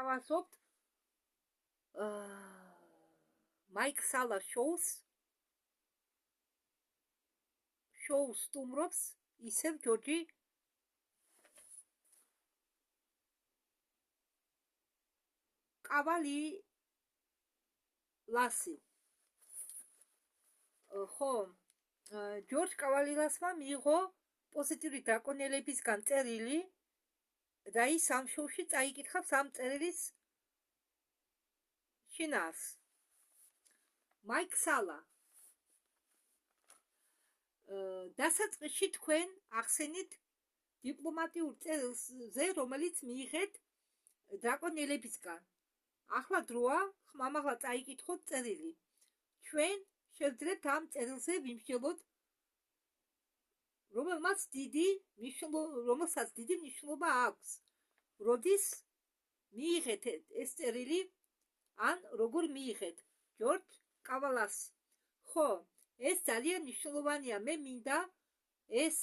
გთავაზობთ მაიკ სალა შოუს სტუმრობს ისევ ჯორჯი კავალილასი. ხო, ჯორჯ კავალილასმა მიიღო პოზიტიური დრაკონელებისგან წერილი და ის ამ შოუში წაიკითხავს ამ წერილის შინაარს. მაიკ სალა, დასაწყისში თქვენ ახსენით დიპლომატიურ წერილზე, რომელიც მიიღეთ დრაკონელებისგან. ახლა დროა ხმამაღლა წაიკითხოთ წერილი. ჩვენ შევძლებთ ამ წერილზე ვიმსჯელოთ, რომელსაც დიდი მნიშვნელობა აქვს. როდის მიიღეთ ეს წერილი, ან როგორ მიიღეთ ჯორჯ კავალასი. ხო, ეს ძალიან მნიშვნელოვანია. მე მინდა ეს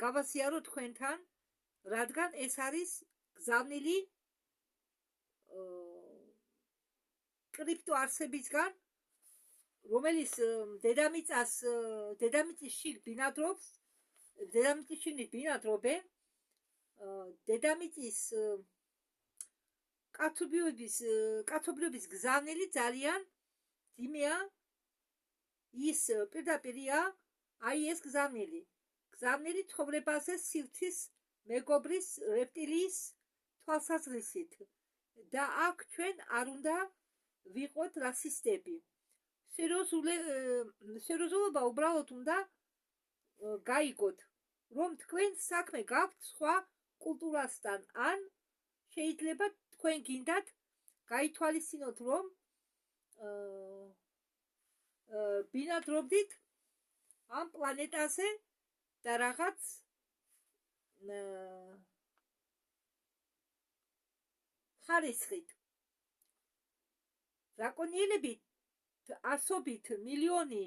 გავაზიარო თქვენთან, რადგან ეს არის გზავნილი კრიპტოარსებისგან, რომელიც დედამიწის შიგ ბინადრობს, დედამიწის შიგნით ბინადრობენ, დედამიწის კაცობრიობის გზავნილი ძალიან ძიმეა, ის პირდაპირია აი ეს გზავნილი ცხოვრებაზე სივრცის მეგობრის რეპტილიის თვალსაზრისით და აქ ჩვენ არ უნდა ვიყოთ რასისტები. სერიოზულობა უბრალოდ უნდა გაიგოთ, რომ თქვენ საქმე გაქვთ სხვა კულტურასთან, ან შეიძლება თქვენ გინდათ გაითვალისწინოთ, რომ ბინადრობდით ამ პლანეტაზე და რაღაც ხარისხით. დრაკონიელები ასობით მილიონი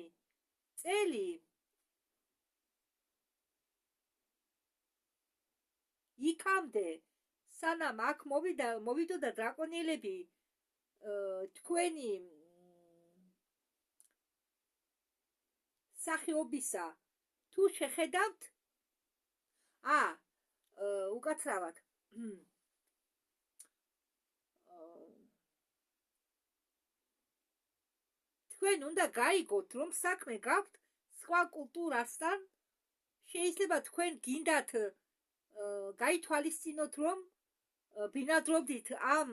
წელი იქამდე, სანამ აქ მოვიდოდა დრაკონიელები თქვენი სახეობისა, თუ შეხედავთ, უკაცრავად, თქვენ უნდა გაიგოთ, რომ საქმე გაქვთ სხვა კულტურასთან. შეიძლება თქვენ გინდათ გაითვალისწინოთ, რომ ბინადრობდით ამ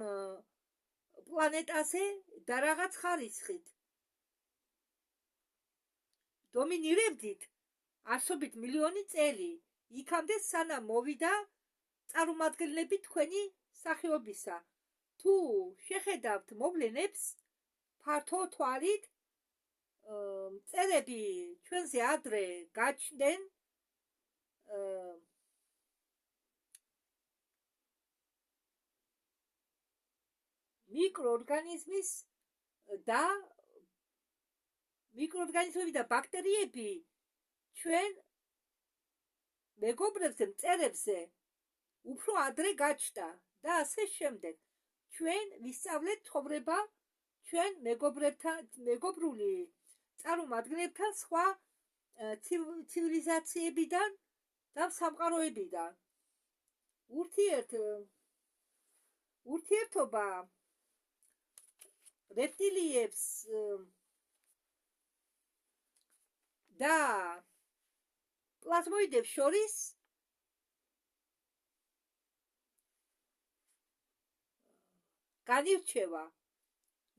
პლანეტაზე და რაღაც ხარისხით დომინირებდით ასობით მილიონი წელი, იქამდე სანამ მოვიდა წარმომადგენლები თქვენი სახეობისა. თუ შეხედავთ მოვლენებს ფართო თვალით, წერები ჩვენზე ადრე გაჩნდნენ მიკროორგანიზმები და ბაქტერიები ჩვენ მეგობრებზე მწერებზე უფრო ადრე გაჩნდა და ასე შემდეგ. ჩვენ ვისწავლეთ ცხოვრება ჩვენ მეგობრული წარმომადგენლებთან სხვა ცივილიზაციებიდან და სამყაროებიდან. ურთიერთობა რეპტილიებს და პლაზმოიდებს შორის განირჩევა,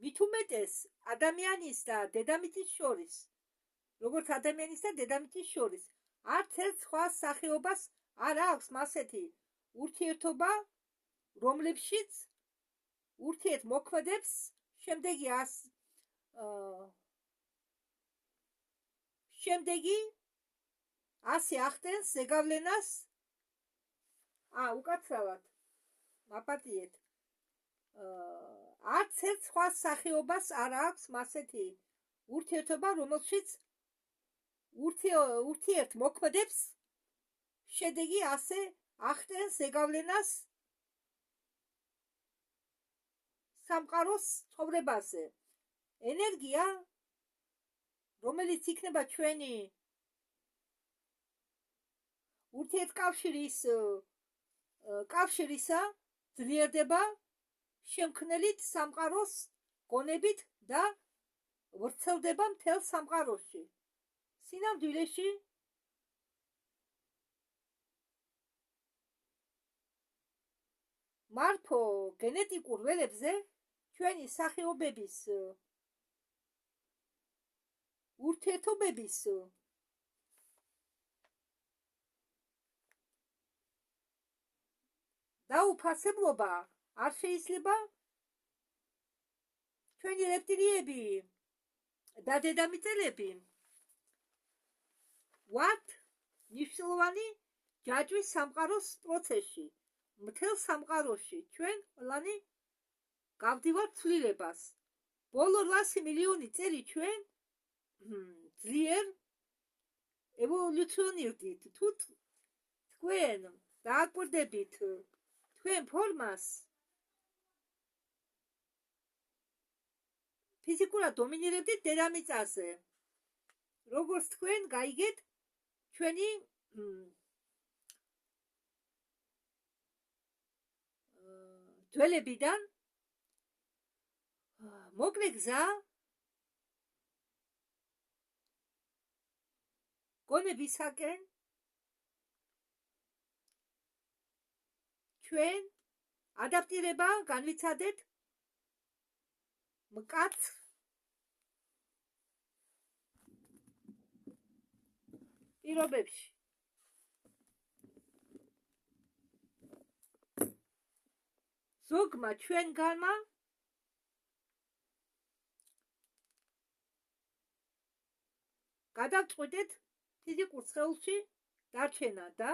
მით უმეტეს ადამიანის და დედამიწის შორის, როგორც ადამიანის და დედამიწის შორის, არც ერთ სხვა სახეობას არ აქვს მასეთი ურთიერთობა, რომლებშიც ურთიერთმოქმედებს შემდეგი ასე ახდენს ზეგავლენას. უკაცრავად მაპატიეთ. არც ერთ სხვა სახეობას არ აქვს მასეთი ურთიერთობა, რომელშიც ურთიერთმოქმედებს შედეგი ასე ახდენს ზეგავლენას სამყაროს ცხოვრებაზე. ენერგია, რომელიც იქნება ჩვენი ურთიერთკავშირისა, ძლიერდება შემქმნელით სამყაროს გონებით და ვრცელდება მთელ სამყაროში. სინამდვილეში მართო გენეტიკურ ველებზე ჩვენი სახეობების ურთიერთობების დაუფასებლობა არ შეიძლება ჩვენი რეპტილიები და დედამიწელები ვართ მნიშვნელოვანი ჯაჭვის სამყაროს პროცესში. მთელ სამყაროში ჩვენ ყველანი გავდივართ ცვლილებას. ბოლო 800 მილიონი წელი ჩვენ ძლიერ ევოლუციონირდით. თუ თქვენ დააკვირდებით თქვენ ფორმას, ფიზიკურად დომინირებდით დედამიწაზე. როგორც თქვენ გაიგეთ ჩვენი ძველებიდან მოკლე გზა გონებისაკენ ჩვენ ადაპტირება განვიცადეთ მკაცრ პირობებში. ზოგმა ჩვენგანმა გადავწყვიტეთ ფიზიკურ სხეულში დარჩენა და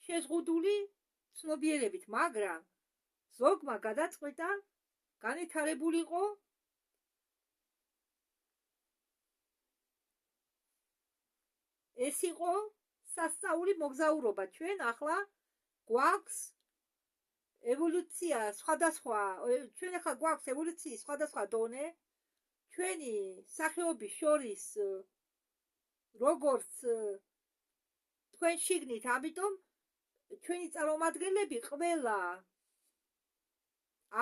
შეზღუდული ცნობიერებით, მაგრამ ზოგმა გადაწყვიტა განვითარებულიყო ეს იყო სასწაული მოგზაურობა. ჩვენ ახლა გვაქვს ევოლუცია სხვადასხვა, ჩვენ ახლა გვაქვს ევოლუციის სხვადასხვა დონე, ჩვენი სახეობის შორის როგორც თქვენ შიგნით, ამიტომ ჩვენი წარმომადგენლები ყველა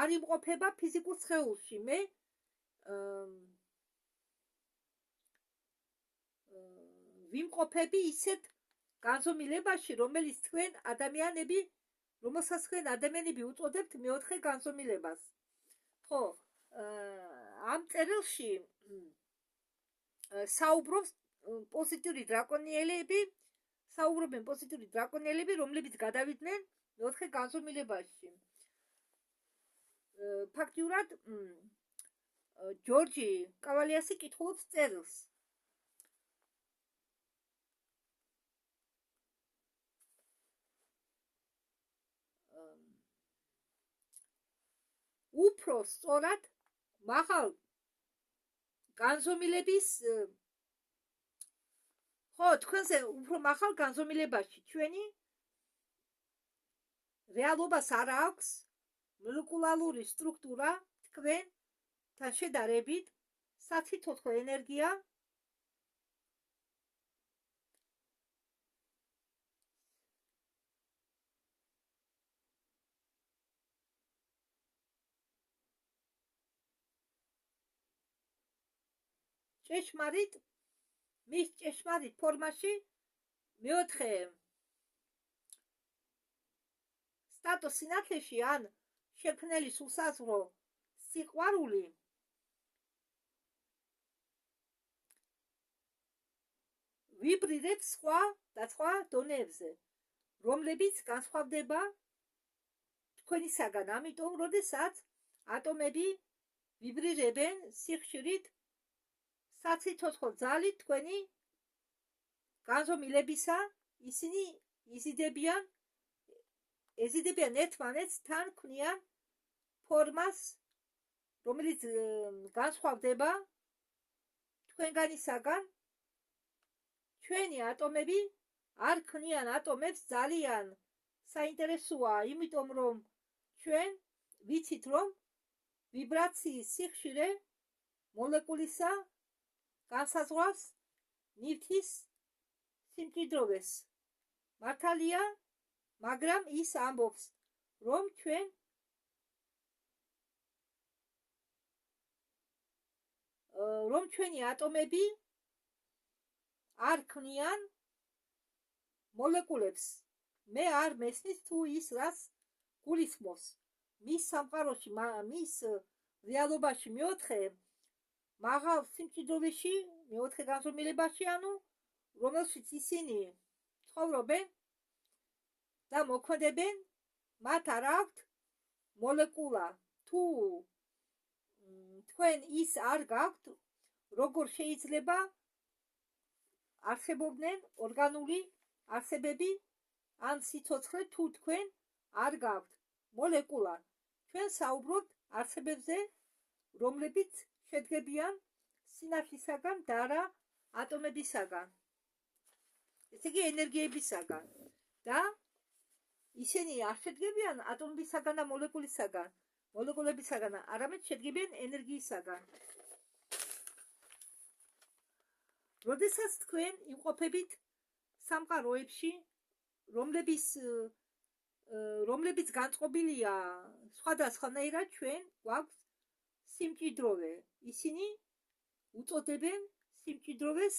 არ იმყოფება ფიზიკურ სხეულში. მე ვიმყოფები ისეთ განზომილებაში, რომელსაც თქვენ ადამიანები უწოდებთ მეოთხე განზომილებას. ხო, ამ წერილში საუბრობს პოზიტიური დრაკონიელები, რომლებიც გადავიდნენ მეოთხე განზომილებაში. ფაქტიურად ჯორჯი კავალიასი კითხულობს წერილს. უფრო სწორად მაღალ განზომილების თქვენზე უფრო მაღალ განზომილებაში ჩვენი რეალობას არ აქვს მოლეკულარული სტრუქტურა თქვენთან შედარებით, საციცოცხლო ენერგია მის ჭეშმარიტ ფორმაში მეოთხე სტატუს სინათლეში ან შექმნელი სულსაზღვრო სიყვარული ვიბრირებს სხვა და სხვა დონეებზე, რომლებიც განსხვავდება თქვენისაგან. ამიტომ, როდესაც ატომები ვიბრირებენ სიხშირით, საციცოცხლო ძალით თქვენი განზომილებისა, ისინი ეზიდებიან ერთმანეთს, თან ქმნიან ფორმას, რომელიც განსხვავდება თქვენგანისაგან. ჩვენი ატომები არ ქმნიან ატომებს. ძალიან საინტერესოა, იმიტომ რომ ჩვენ ვიცით, რომ ვიბრაციის სიხშირე მოლეკულისა განსაზღვრავს ნივთის სიმჭიდროვეს. მართალია, მაგრამ ის ამბობს, რომ ჩვენი ატომები არ ქმნიან მოლეკულებს. მე არ მესმის თუ ის რას გულისხმობს. მის სამყაროში, მის რეალობაში მეოთხე მაღალ სიმჭიდროვეში, მეოთხე განზომილებაში, ანუ რომელშიც ისინი ცხოვრობენ და მოქმედებენ, მათ არ აქვთ მოლეკულა. თუ თქვენ ის არ გაქვთ, როგორ შეიძლება არსებობდნენ ორგანული არსებები ან სიცოცხლე, თუ თქვენ არ გაქვთ მოლეკულა. ჩვენ საუბრობთ არსებებზე, რომლებიც შედგებიან სინათლისაგან და არა ატომებისაგან. ესე იგი ენერგიებისაგან. და ისინი არ შედგებიან ატომებისაგან და მოლეკულებისაგან, არამედ შედგებიან ენერგიისაგან. როდესაც თქვენ იმყოფებით სამყაროებში, რომლებიც განწყობილია სხვადასხვანაირად, ჩვენ გვაქვს სიმჭიდროვე. ისინი უწოდებენ სიმჭიდროვეს,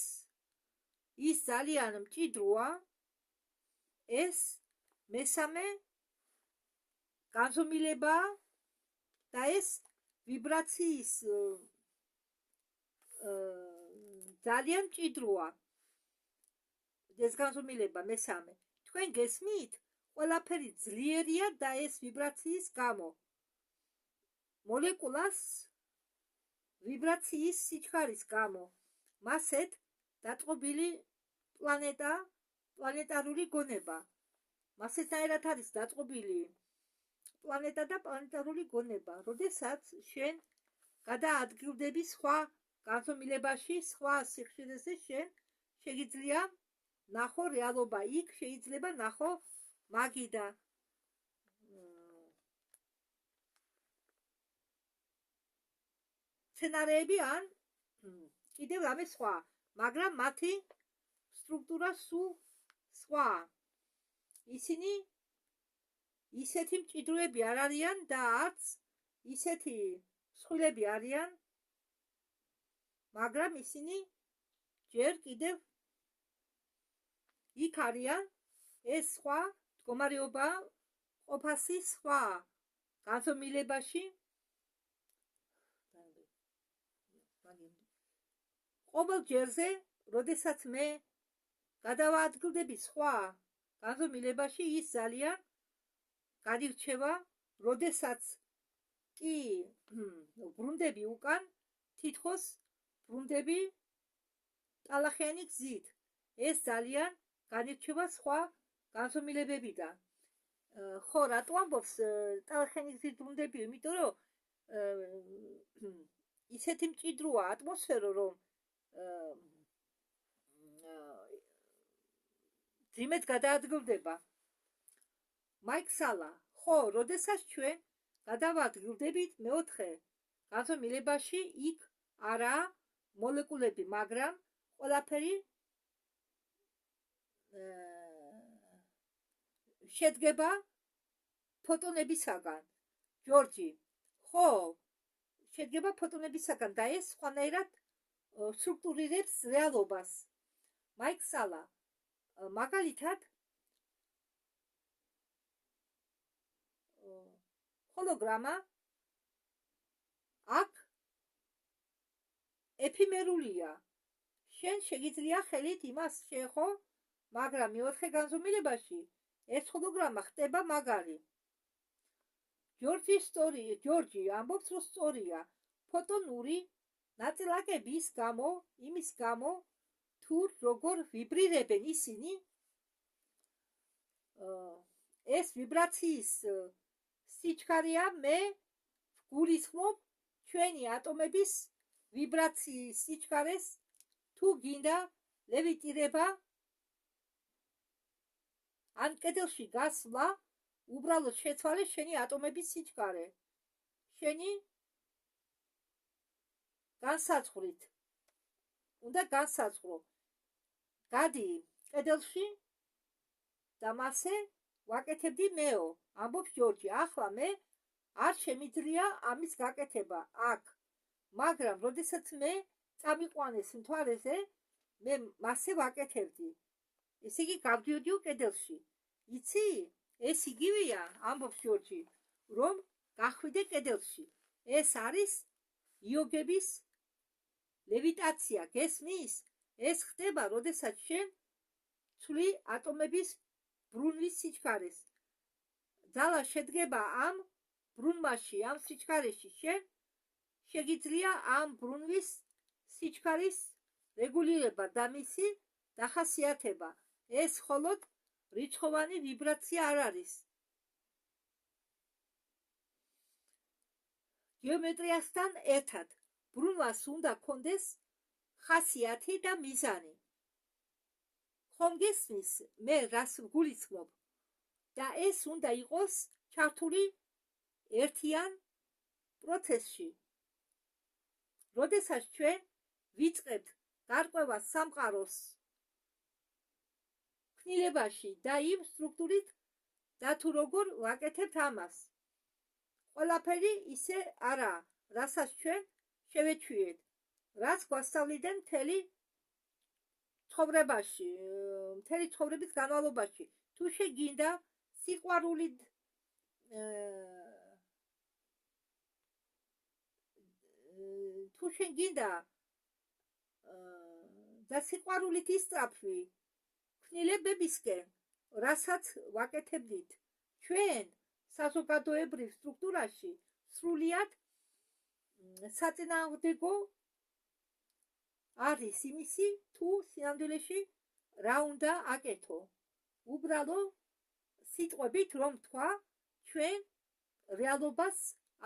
ის ძალიან მჭიდროა, ეს მესამე განზომილება და ეს ვიბრაციის ძალიან მჭიდროა. ეს განზომილება მესამე. თქვენ გესმით? ყველაფერი ძლიერია და ეს ვიბრაციის გამო. მოლეკულას ვიბრაციის სიჩქარის გამო. მასეთ დაწყობილი პლანეტარული გონება. მასეთნაირად არის დაწყობილი პლანეტა და პლანეტარული გონება. როდესაც შენ გადაადგილდები სხვა განზომილებაში, სხვა სიხშირეზე, შენ შეგიძლია ნახო რეალობა. იქ შეიძლება ნახო მაგიდა სცენარეები ან კიდევ რამე სხვა, მაგრამ მათი სტრუქტურა სულ სხვა. ისინი ისეთი მჭიდროები არ არიან და არც ისეთი მსხვილები არიან, მაგრამ ისინი ჯერ კიდევ იქ არიან. ეს სხვა მდგომარეობა ყოფასი სხვა განზომილებაში. ყოველ ჯერზე, როდესაც მე გადავაადგილდები სხვა განზომილებაში, ის ძალიან განირჩევა. როდესაც კი ბრუნდები უკან, თითქოს ბრუნდები ტალახიანი გზით. ეს ძალიან განირჩევა სხვა განზომილებებიდან. ხო, რატო ამბობს ტალახიანი გზით ბრუნდები? იმიტომ რომ ისეთი მჭიდროა ატმოსფერო, რომ ძიმეთ გადაადგილდება. მაიკ სალა. ხო, როდესაც ჩვენ გადავაადგილდებით მეოთხე განზომილებაში, იქ არაა მოლეკულები, მაგრამ ყველაფერი შედგება ფოტონებისაგან. ჯორჯი. ხო, შედგება ფოტონებისაგან და ეს სხვანაირად სტრუქტურირებს რეალობას. მაიკ სალა. მაგალითად, ჰოლოგრამა აქ ეფიმერულია. შენ შეგიძლია ხელით იმას შეეხო, მაგრამ მეოთხე განზომილებაში ეს ჰოლოგრამა ხდება მაგარი. ჯორჯი ამბობს, რომ სწორია. ფოტონური ნაწილაკების გამო, იმის გამო, თუ როგორ ვიბრირებენ ისინი, ეს ვიბრაციის სიჩქარეა. მე ვგულისხმობ ჩვენი ატომების ვიბრაციის სიჩქარეს. თუ გინდა ლევიტირება ან კედელში გასვლა, უბრალოდ შეცვალე შენი ატომების სიჩქარე. შენი განსაზღვრით უნდა განსაზღვრო. გადი კედელში და მასე ვაკეთებდი მეო, ამბობს ჯორჯი. ახლა მე არ შემიძლია ამის გაკეთება აქ, მაგრამ როდესაც მე წამიყვანეს მთვარეზე, მე მასე ვაკეთებდი. ესე იგი გავდიოდი კედელში. იცი, ეს იგივეა, ამბობს ჯორჯი, რომ გახვიდე კედელში. ეს არის იოგების ლევიტაცია, გესმის? ეს ხდება, როდესაც შენ ცვლი ატომების ბრუნვის სიჩქარეს. ძალა შედგება ამ ბრუნვაში, ამ სიჩქარეში. შენ შეგიძლია ამ ბრუნვის სიჩქარის რეგულირება და მისი დახასიათება. ეს მხოლოდ რიცხოვანი ვიბრაცია არ არის. გეომეტრიასთან ერთად ბრუნვას უნდა კონდეს ხასიათი და მიზანი. ხომ გესმის მე რას ვგულისხმობ? და ეს უნდა იყოს ჩართული ერთიან პროცესში. როდესაც ჩვენ ვიწყებთ გარკვევა სამყაროს ქმნილებაში და იმ სტრუქტურით და თუ როგორ ვაკეთებთ ამას. ყველაფერი ისე არა, რასაც ჩვენ შევეჩვიეთ, რაც გვასწავლიდან მთელი ცხოვრებაში, მთელი ცხოვრების განმავლობაში. თუ შეგინდა სიყვარულით თუ შეგინდა და სიყვარულით ისწრაფვი ქმნილებებისკენ, რასაც ვაკეთებდით ჩვენ საზოგადოებრივ სტრუქტურაში, სრულიად საწინააღმდეგო არის იმისი, თუ სინამდვილეში რა უნდა აკეთო. უბრალო სიტყვებით რომ თქვა, ჩვენ რეალობას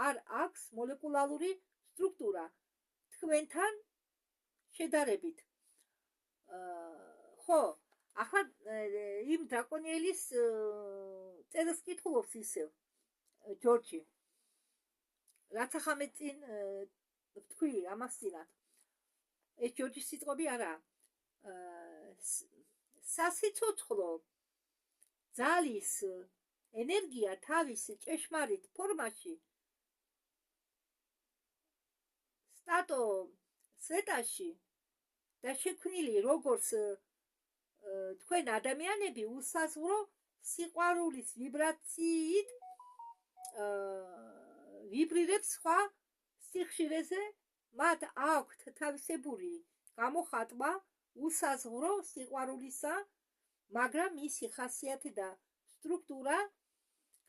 არ აქვს მოლეკულარული სტრუქტურა თქვენთან შედარებით. ხო, ახლა იმ დრაკონიელის წერილს კითხულობს ისევ ჯორჯი. რაც ახლა მე წინ ვთქვი ამას წინათ. ეს ჯორჯის სიტყვები არა. სასიცოცხლო ძალის ენერგია თავის ჭეშმარიტ ფორმაში სტატო სრეტაში და შექმნილი როგორც თქვენ ადამიანები უსაზღვრო სიყვარულის ვიბრაციით ვიბრირებს სხვა სიხშირეზე, მათ აქვთ თავისებური გამოხატვა უსაზღვრო სიყვარულისა, მაგრამ მისი ხასიათი და სტრუქტურა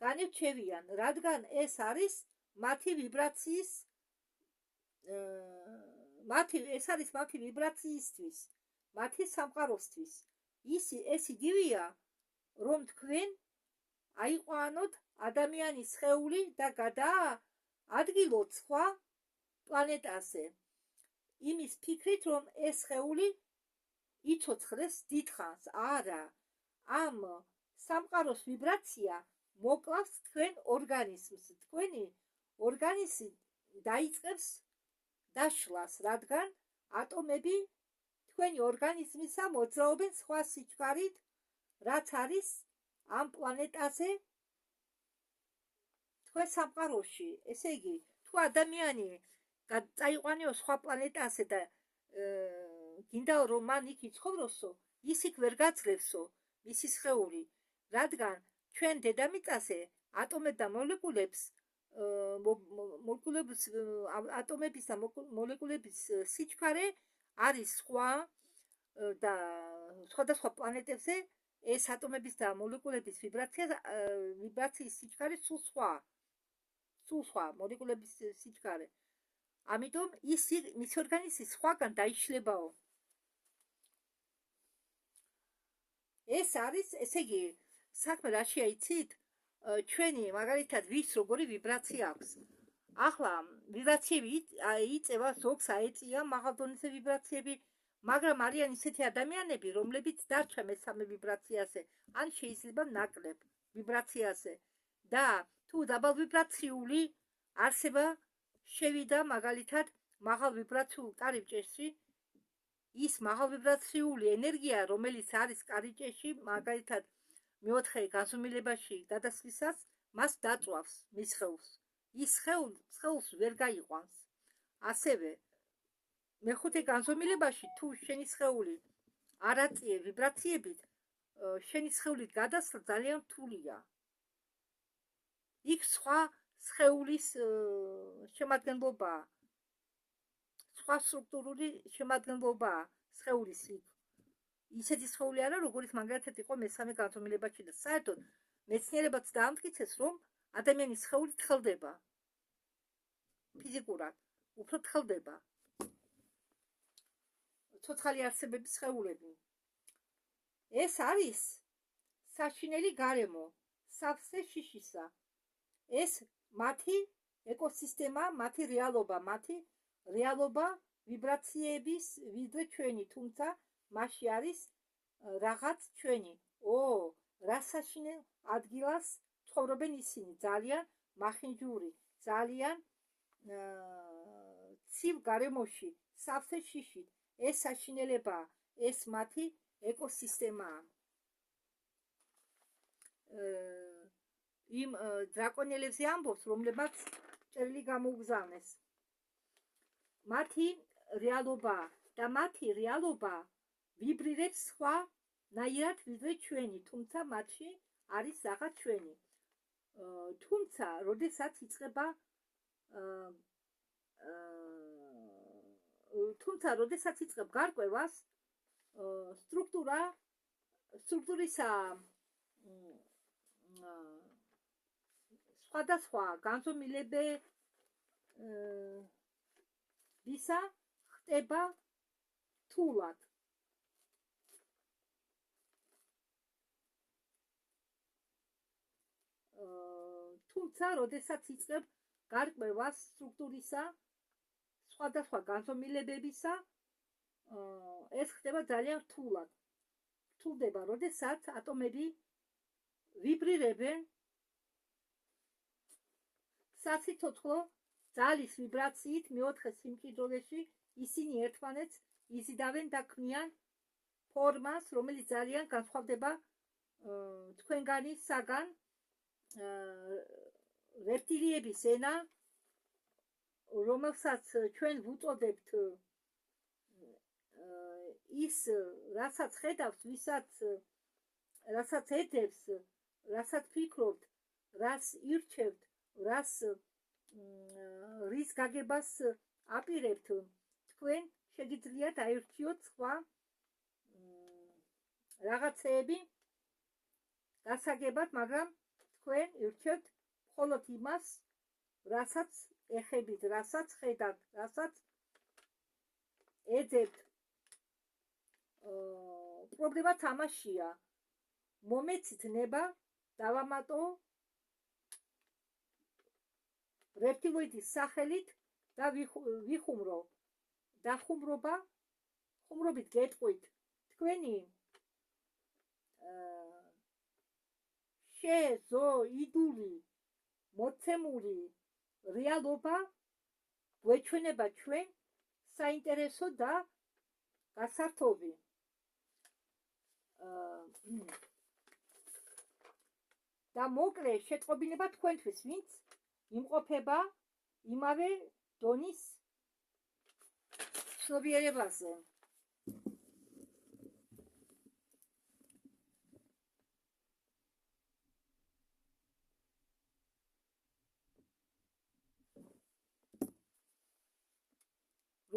განირჩევიან, რადგან ეს არის მათი ვიბრაციის მათი ვიბრაციისთვის, მათი სამყაროსთვის. ეს იგივეა, რომ თქვენ აიყვანოთ ადამიანის სხეული და გადაადგილოთ სხვა პლანეტაზე. იმის ფიქრით, რომ ეს სხეული იცოცხლეს დიდხანს. არა, ამ სამყაროს ვიბრაცია მოკლავს თქვენ ორგანიზმს. თქვენი ორგანიზმი დაიწყებს დაშლას, რადგან ატომები თქვენი ორგანიზმისა მოძრაობენ სხვა სიჩქარით, რაც არის ამ პლანეტაზე თქვენ სამყაროში. ესე იგი, თუ ადამიანი წაიყვანიო სხვა პლანეტაზე და გინდა რომ მან იქ იცხოვროსო, ის იქ ვერ გაძლევსო მისი სხეული, რადგან ჩვენ დედამიწაზე ატომებს და მოლეკულებს ატომების და მოლეკულების სიჩქარე არის სხვა და სხვადასხვა პლანეტებზე ეს ატომების და მოლეკულების ვიბრაციის სიჩქარე სულ სხვა მოლეკულების სიჩქარე. ამიტომ მისი ორგანიზმი სხვაგან დაიშლებაო. ეს არის, ესე იგი, საქმე რაშია იცით? ჩვენი მაგალითად ვის როგორი ვიბრაცია აქვს. ახლა ვიბრაციები იწევა, ზოგს აეწია მაღალდონეზე ვიბრაციები, მაგრამ არიან ისეთი ადამიანები, რომლებიც დარჩა მესამე ვიბრაციაზე, ან შეიძლება ნაკლებ ვიბრაციაზე. და თუ დაბალვიბრაციული არსება შევიდა მაგალითად მაღალ ვიბრაციულ კარიბჭეში ის მაღალ ვიბრაციული ენერგია, რომელიც არის კარიბჭეში, მაგალითად მეოთხე განზომილებაში გადასვლისას, მას დაწვავს მის სხეულს. ის სხეულს ვერ გაიყვანს. ასევე მეხუთე განზომილებაში თუ შენი სხეული არ აწიე ვიბრაციებით, შენი სხეულით გადასვლა ძალიან რთულია. იქ სხვა სხეულის შემადგენლობაა. სხვა სტრუქტურული შემადგენლობაა სხეულის იქ. ისეთი სხეული არა, როგორც მაგალითად იყო მესამე განზომილებაში და საერთოდ მეცნიერებაც დაამტკიცეს, რომ ადამიანის სხეული თხელდება. ფიზიკურად უფრო თხელდება. ცოცხალი არსებების სხეულები. ეს არის საშინელი გარემო, სავსე შიშისა. ეს მათი ეკოსისტემა, მათი რეალობა ვიბრაციების ვიდრე ჩვენი, თუმცა მასში არის რაღაც ჩვენი. რა საშინელ ადგილას ცხოვრობენ ისინი, ძალიან მახინჯური, ძალიან ცივ გარემოში, სავსე შიშით. ეს საშინელებაა, ეს მათი ეკოსისტემაა. იმ დრაკონელებზე ამბობს, რომლებმაც წერილი გამოუგზავნეს. მათი რეალობა და მათი რეალობა ვიბრირებს სხვანაირად ვიდრე ჩვენი, თუმცა მათში არის რაღაც ჩვენი. თუმცა, როდესაც იწყებ გარკვევას, სტრუქტურისა სხვადასხვა განზომილებებისა ხდება რთულად. თუმცა, როდესაც იწყებ გარკვევას სტრუქტურისა სხვადასხვა განზომილებებისა, ეს ხდება ძალიან რთულად. რთულდება, როდესაც ატომები ვიბრირებენ სასიცოცხლო ძალის ვიბრაციით მეოთხე სიმჭიდროვეში, ისინი ერთმანეთს იზიდავენ და ქმნიან ფორმას, რომელიც ძალიან განსხვავდება თქვენგანისაგან. რეპტილიების ენა, რომელსაც ჩვენ ვუწოდებთ ის, რასაც ხედავს, რასაც ედებს, რასაც ფიქრობთ, რას ირჩევთ, რის გაგებას აპირებთ, თქვენ შეგიძლიათ აირჩიოთ სხვა რაღაცეები გასაგებად, მაგრამ თქვენ ირჩევთ მხოლოდ იმას, რასაც ეხებით, რასაც ხედავთ, რასაც ეძებთ. პრობლემა თამაშია. მომეცით ნება, დავამატო რეპტილოიდის სახელით და ვიხუმრო. და ხუმრობით გეტყვით, თქვენი შეზოიდული მოცემული რეალობა გვეჩვენება ჩვენ საინტერესო და გასართობი. და მოკლე შეტყობინება თქვენთვის, ვინც იმყოფება იმავე დონის ცნობიერებაზე.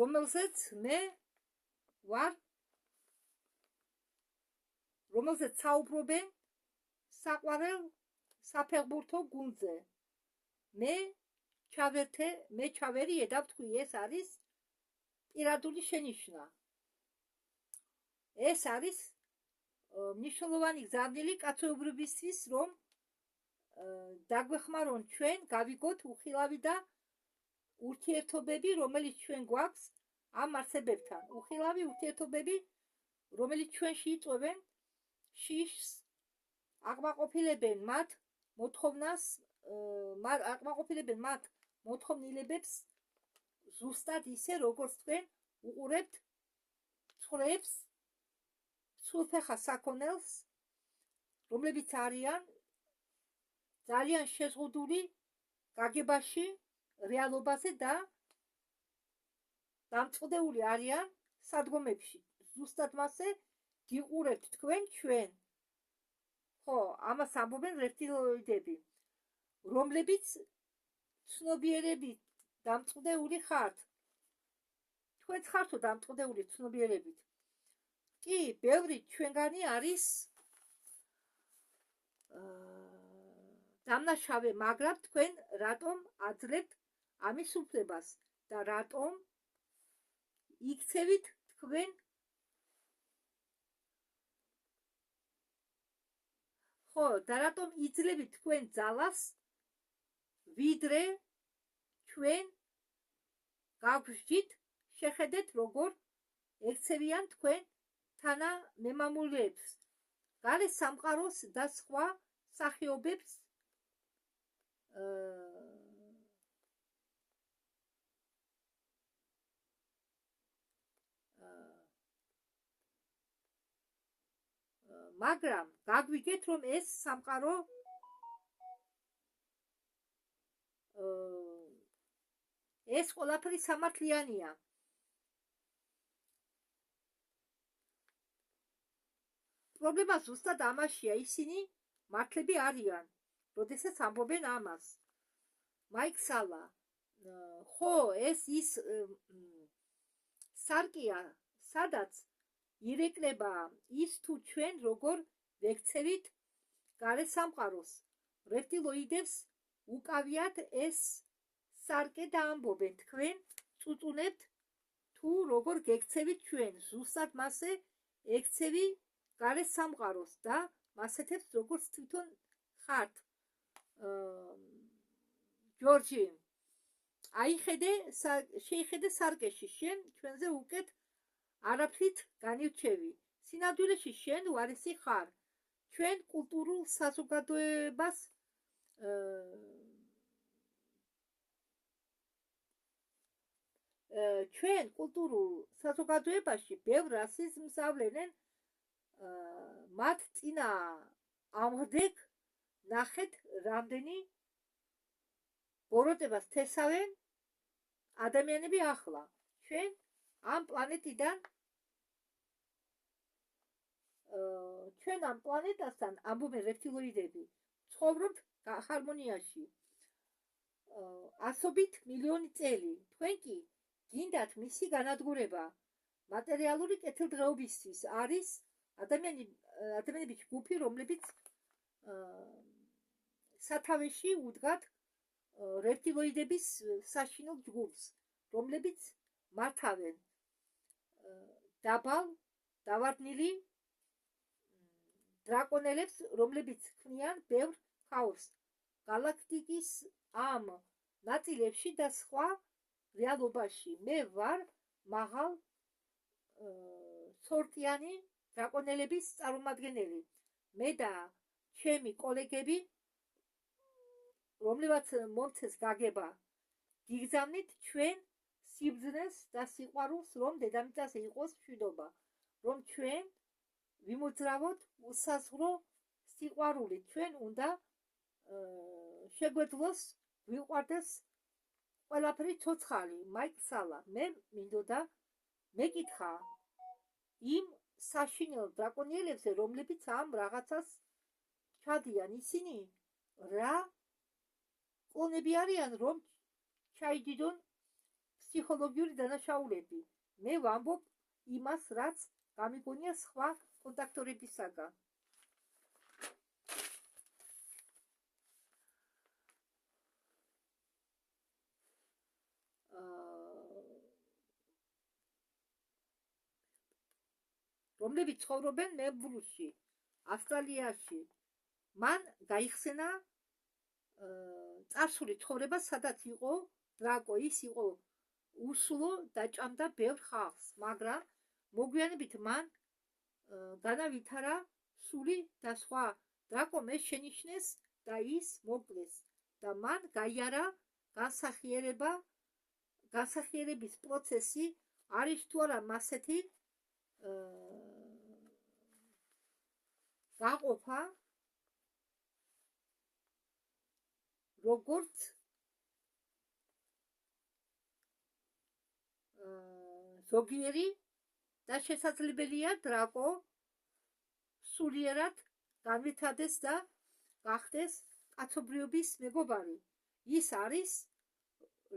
რომელზეც მე ვარ, რომელზეც საუბრობენ საყვარელ საფეხბურთო გუნდზე. მე ჩავერიე და ვთქვი, ეს არის პირადული შენიშვნა. ეს არის მნიშვნელოვანი გზავნილი კაცობრიობისთვის, რომ დაგვეხმარონ ჩვენ გავიგოთ უხილავი და ურთიერთობები, რომელიც ჩვენ გვაქვს ამ არსებებთან. უხილავი ურთიერთობები, რომელიც ჩვენში იწვევენ შიშს, აკმაყოფილებენ მათ მოთხოვნილებებს ზუსტად ისე, როგორც თქვენ უყურებთ ცხრებს, სულფეხა საქონელს, რომლებიც არიან ძალიან შეზღუდული გაგებაში, რეალობაზე და დამწყდეული არიან სადგომებში. ზუსტად მასე გიყურებთ თქვენ ჩვენ. ხო, ამას ამბობენ რეპტილოიდები, რომლებიც ცნობიერებით დამწყდეული ხართ. თქვენც ხართო დამწყდეული ცნობიერებით. კი, ბევრი ჩვენგანი არის დამნაშავე, მაგრამ თქვენ რატომ აძლევთ ამის უფლებას და რატომ იქცევით თქვენ ხო და რატომ იძლევით თქვენ ძალას ვიდრე ჩვენ გავგრძით შეხედეთ როგორ ექცევიან თქვენ თანამემამულეებს, გარე სამყაროს და სხვა სახეობებს მაგრამ გაგვიგეთ რომ ეს სამყარო ეს ყველაფერი სამართლიანია. პრობლემა ზუსტად ამაშია, ისინი მართლები არიან, როდესაც ამბობენ ამას. მაიქსალა, ხო, ეს ის სარკია, სადაც ირეკლება ის თუ ჩვენ როგორ ვექცევით გარე სამყაროს. რეპტილოიდებს უკავიათ ეს სარკე და ამბობენ თქვენ წუწუნებთ თუ როგორ გექცევით ჩვენ. ზუსტად მასე ექცევი გარე სამყაროს და მასეთებს როგორც თვითონ ხართ. ჯორჯი, შეიხედე სარკეში, შენ ჩვენზე უკეთ არაფრით განირჩევი. სინამდვილეში შენ ვარისი ხარ. ჩვენ კულტურულ საზოგადოებას ჩვენ კულტურულ საზოგადოებაში ბევრ რასიზმს ავლენენ. მათ წინა ამღდეკ ნახეთ რამდენი ბოროტებას თესავენ ადამიანები ახლა. ჩვენ ამ პლანეტიდან ჩვენ ამ პლანეტასთან ამბობენ რეპტილოიდები ცხოვრობთ ჰარმონიაში ასობით მილიონი წელი. თქვენ კი გინდათ მისი განადგურება. მატერიალური კეთილდღეობისთვის არის ადამიანების ჯგუფი, რომლებიც სათავეში უდგათ რეპტილოიდების საშინელ ჯგუფს, რომლებიც მართავენ დაბალ დავარდნილი დრაკონელებს, რომლებიც ქმნიან ბევრ ქაოსს გალაქტიკის ამ ნაწილებში და სხვა რეალობაში. მე ვარ მაღალ სორტიანი დრაკონელების წარმომადგენელი. მე და ჩემი კოლეგები, რომლებაც მომცეს გაგება, გიგზავნით ჩვენ სიბრძნეს და სიყვარულს, რომ დედამიწაზე იყოს მშვიდობა, რომ ჩვენ ვიმოძრავოთ უსაზღვრო სიყვარული. ჩვენ უნდა შეგვეძლოს ვიყვარდეს ყველაფერი ცოცხალი. მაიქსალა, მე მინდოდა მეკითხა იმ საშინელ დრაკონიელებზე, რომლებიც ამ რაღაცას ჩადიან. ისინი რა კლონები არიან, რომ ჩაიდიდონ ფსიქოლოგიური დანაშაულები. მე ვამბობ იმას, რაც გამიგონია სხვა კონტაქტორებისაგან. რომლებიც ცხოვრობენ მელბურნში, ავსტრალიაში. მან გაიხსენა წარსული ცხოვრება, სადაც იყო დრაკო, ის იყო უსულო და ჭამდა ბევრ ხალხს, მაგრამ მოგვიანებით მან განავითარა სული და სხვა დრაკომ ეს შენიშნეს და ის მოკლეს და მან გაიარა განსახიერება განსახიერების პროცესი არის თუ არა მასეთი გაყოფა, როგორც ზოგიერი და შესაძლებელია დრაკო სულიერად განვითარდეს და გახდეს კაცობრიობის მეგობარი. ის არის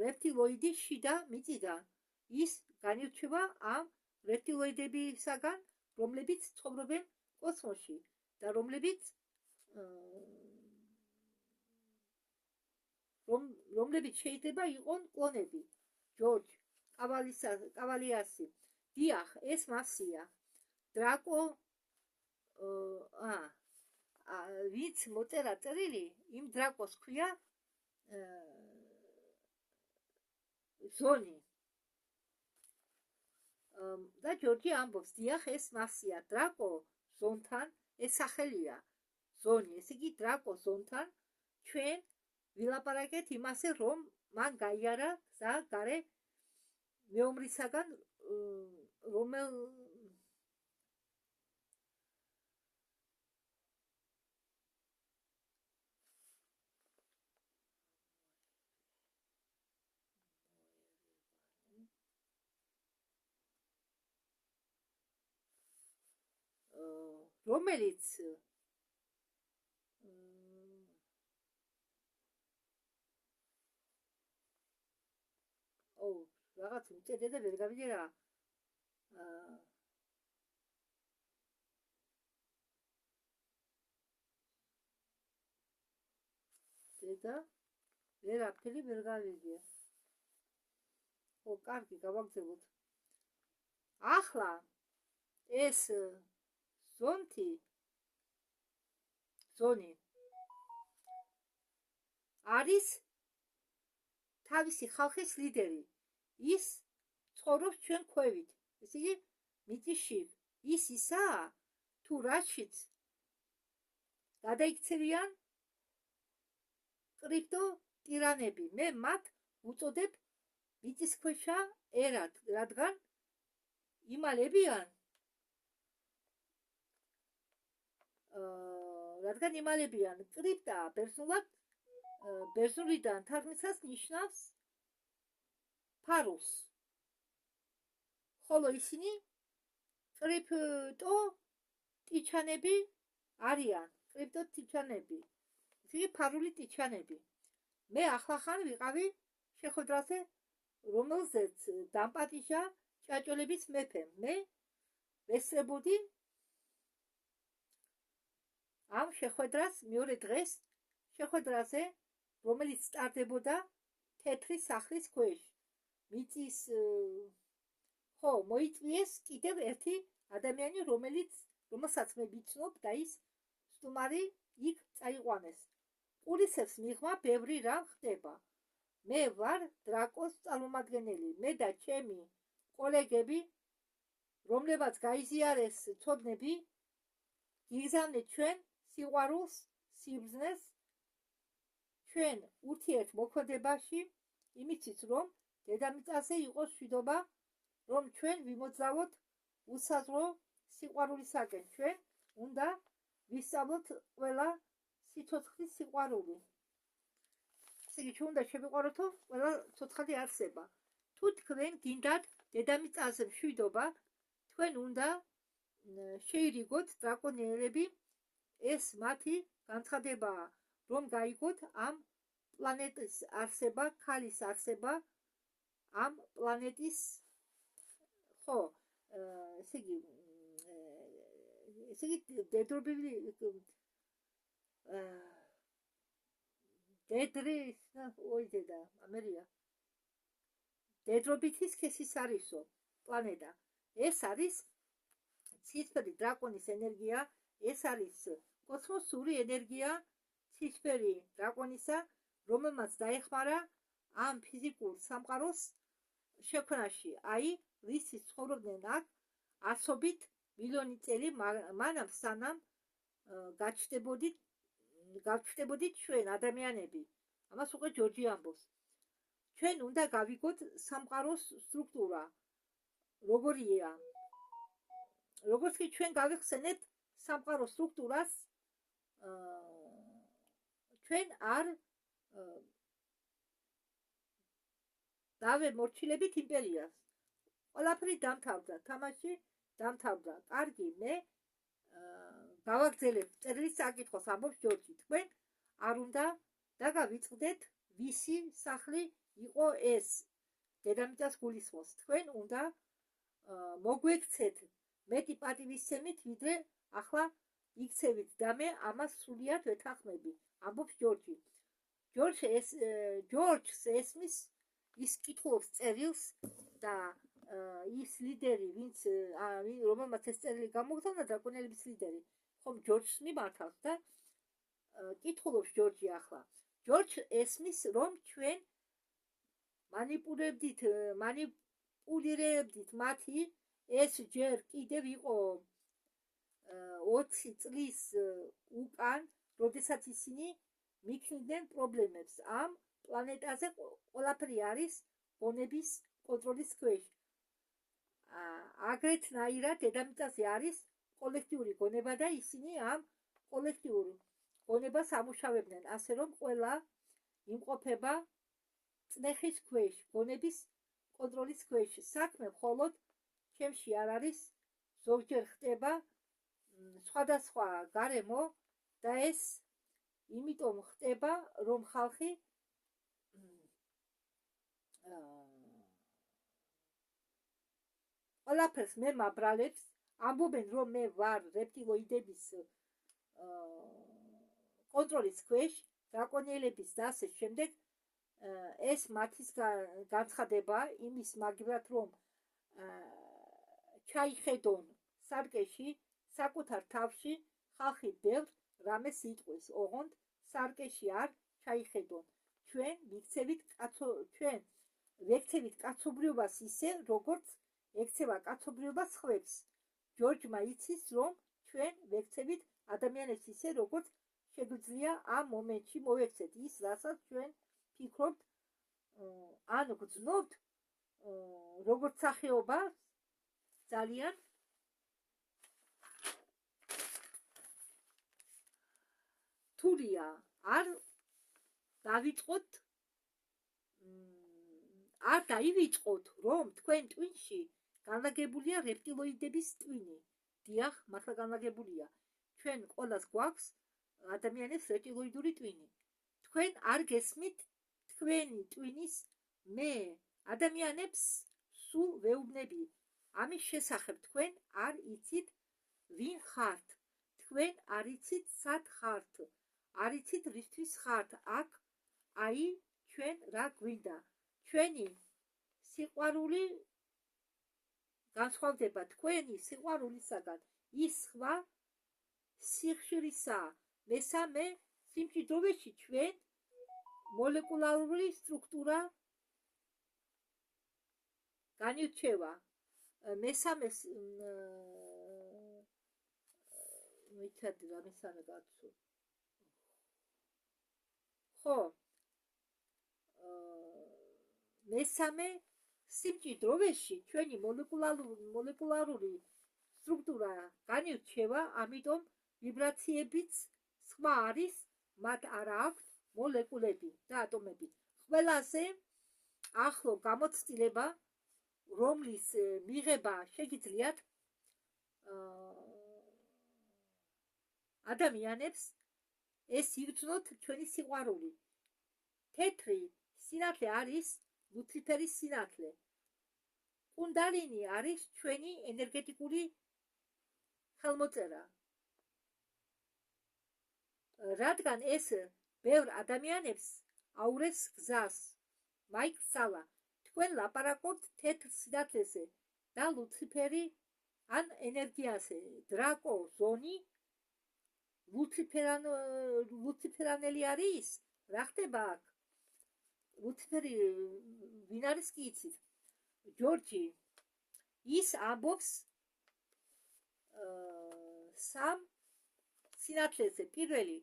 რეპტილოიდის შიდა მიწიდან. ის განირჩევა ამ რეპტილოიდებისაგან, რომლებიც ცხოვრობენ კოსმოსში და რომლებიც შეიძლება იყონ კლონები. ჯორჯ კავალიასი. დიახ, ეს მასია. დრაკო ვინც მოწერა წერილი, იმ დრაკოს ქვია ზონი. და ჯორჯი ამბობს, დიახ, ეს მასია. დრაკო ზონთან, ეს სახელია ზონი. ესე იგი, დრაკო ზონთან ჩვენ ვილაპარაკეთ იმაზე, რომ მან გაიარა გზა გარე მეომრისაგან, რომელიც რაღაც უწედე და ვერ გავიგე რა. და ვერაფერი ვერ გავიგე. კარგი, გავაგზავნოთ. ახლა ეს ზონი არის თავისი ხალხის ლიდერი. ის ცხოვრობს ჩვენ ქვევით. ესე იგი, მიწისში ის ისაა, თუ რაშიც გადაიქცევიან კრიპტო ტირანები. მე მათ უწოდებ მიწისქვეშა ერად, რადგან იმალებიან კრიპტა ბერძნულიდან თარგმნისას ნიშნავს ფარულს, ხოლო ისინი კრიპტო ტიჩანები არიან. კრიპტო ტიჩანები, ისინი ფარული ტიჩანები. მე ახლახან ვიყავი შეხვედრაზე, რომელზეც დამპატიჟა ჭაჭოლების მეფემ. მე ვესწრებოდი ამ შეხვედრას მეორე დღეს შეხვედრაზე, რომელიც სტარდებოდა თეთრი სახლის ქვეშ. მიწის მოიწვიეს კიდევ ერთი ადამიანი, რომელსაც მე ვიცნობ და ის სტუმარი იქ წაიყვანეს. პულისებს მიღმა ბევრი რამ ხდება. მე ვარ დრაკოს წარმომადგენელი. მე და ჩემი კოლეგები, რომლებაც გაიზიარეს ცოდნები, გიგზავნეთ ჩვენ სიყვარულს, სიბრძნეს, ჩვენ ურთიერთმოქმედებაში, იმისთვის, რომ დედამიწაზე იყოს მშვიდობა, რომ ჩვენ ვიმოძრავოთ უსაზღვრო სიყვარულისაკენ. ჩვენ უნდა ვისწავლოთ ყველა სიცოცხლის სიყვარული. ესე იგი, ჩვენ უნდა შევიყვაროთო ყველა ცოცხალი არსება. თუ თქვენ გინდათ დედამიწაზე მშვიდობა, თქვენ უნდა შეირიგოთ დრაკონელები. ეს მათი განცხადებაა, რომ გაიგოთ ამ პლანეტის არსება, ქალის არსება, ამ პლანეტის ესე იგი დედრობილი დედრობითი სქესის არისო პლანეტა. ეს არის ცისფერი დრაკონის ენერგია, ეს არის კოსმოსური ენერგია ცისფერი დრაკონისა, რომელმაც დაეხმარა ამ ფიზიკურ სამყაროს შექმნაში. აი, ვისიც ცხოვრობდნენ აქ ასობით მილიონი წელი მანამ, სანამ გაჩნდებოდით ჩვენ ადამიანები. ამას უკვე ჯორჯი ამბობს. ჩვენ უნდა გავიგოთ სამყაროს სტრუქტურა როგორია. როგორც კი ჩვენ გავიხსენებთ სამყაროს სტრუქტურას, ჩვენ არ დავემორჩილებით იმპერიას. ყველაფერი დამთავრდა, თამაში დამთავრდა. კარგი, მე გავაგრძელებ წერილის საკითხოს, ამბობს ჯორჯი. თქვენ არ უნდა დაგავიწყდეთ ვისი სახლი იყო ეს. დედამიწას გულისხმობს. თქვენ უნდა მოგვექცეთ მეტი პატივისცემით, ვიდრე ახლა იქცევით და მე ამას სრულიად ვეთანხმები, ამბობს ჯორჯი. ჯორჯს ესმის, ის კითხულობს წერილს და ის ლიდერი, რომელმაც ეს წერილი გამოგზავნა, დრაკონელების ლიდერი, ხომ ჯორჯს მიმართავს და კითხულობს ჯორჯი ახლა. ჯორჯს ესმის, რომ ჩვენ მანიპულირებდით მათი, ეს ჯერ კიდევ იყო 20 წლის უკან, როდესაც ისინი მიქმნიდნენ პრობლემებს. ამ პლანეტაზე ყველაფერი არის გონების კონტროლის ქვეშ. აგრეთნაირად დედამიწაზე არის კოლექტიური გონება და ისინი ამ კოლექტიურ გონებას ამუშავებდნენ, ასე რომ ყველა იმყოფება წნეხის ქვეშ, გონების კონტროლის ქვეშ. საქმე მხოლოდ ჩემში არ არის, ზოგჯერ ხდება სხვადასხვა გარემო და ეს იმიტომ ხდება, რომ ხალხი ყველაფერს მე მაბრალებს, ამბობენ, რომ მე ვარ რეპტილოიდების კონტროლის ქვეშ, დრაკონიელების და ასე შემდეგ. ეს მათის განცხადება იმის მაგივრად, რომ ჩაიხედონ სარკეში, საკუთარ თავში ხალხი ბევრ რამეს იტყვის, ოღონდ სარკეში არ ჩაიხედონ. ჩვენ ვექცევით კაცობრიობას ისე, როგორც ექცევა კაცობრიობა სხვებს. ჯორჯმა იცის, რომ ჩვენ ვექცევით ადამიანებს ისე, როგორც შეგვიძლია ამ მომენტში მოვექცეთ ის, რასაც ჩვენ ფიქრობთ, ან გრძნობთ, როგორც სახეობა ძალიან რთულია. არ დაივიწყოთ, რომ თქვენ ტვინში განლაგებულია რეპტილოიდების ტვინი. დიახ, მართლა განლაგებულია. ჩვენ ყველას გვაქვს ადამიანებს რეპტილოიდური ტვინი. თქვენ არ გესმით თქვენი ტვინის მე ადამიანებს სულ ვეუბნები. ამის შესახებ თქვენ არ იცით ვინ ხართ. თქვენ არ იცით სად ხართ. არ იცით რისთვის ხართ აქ. აი ჩვენ რა გვინდა. ჩვენი სიყვარული განსხვავდება თქვენი სიყვარულისაგან. ის სხვა სიხშირისაა. მესამე სიმჭიდროვეში ჩვენ მოლეკულარული სტრუქტურა განირჩევა. მესამე მესამე სიმჭიდროვეში ჩვენი მოლეკულარული სტრუქტურა განირჩევა, ამიტომ ვიბრაციებიც სხვა არის, მათ არ აქვთ მოლეკულები და ატომები. ყველაზე ახლო გამოცდილება, რომლის მიღება შეგიძლიათ ადამიანებს, ეს იგრძნოთ ჩვენი სიყვარული. თეთრი სინათლე არის ლუციფერის სინათლე. კუნდალინი არის ჩვენი ენერგეტიკული ხელმოწერა. რადგან ეს ბევრ ადამიანებს აურეს გზას, მაიქცალა. თქვენ ლაპარაკობთ თეთრ სინათლეზე და ლუციფერი ან ენერგიაზე. დრაკო ზონი ლუციფერანელი არის? რა ხდება აქ? ლუციფერი ვინ არის კი იცით? ჯორჯი ის ამბობს სამ სინათლეზე. პირველი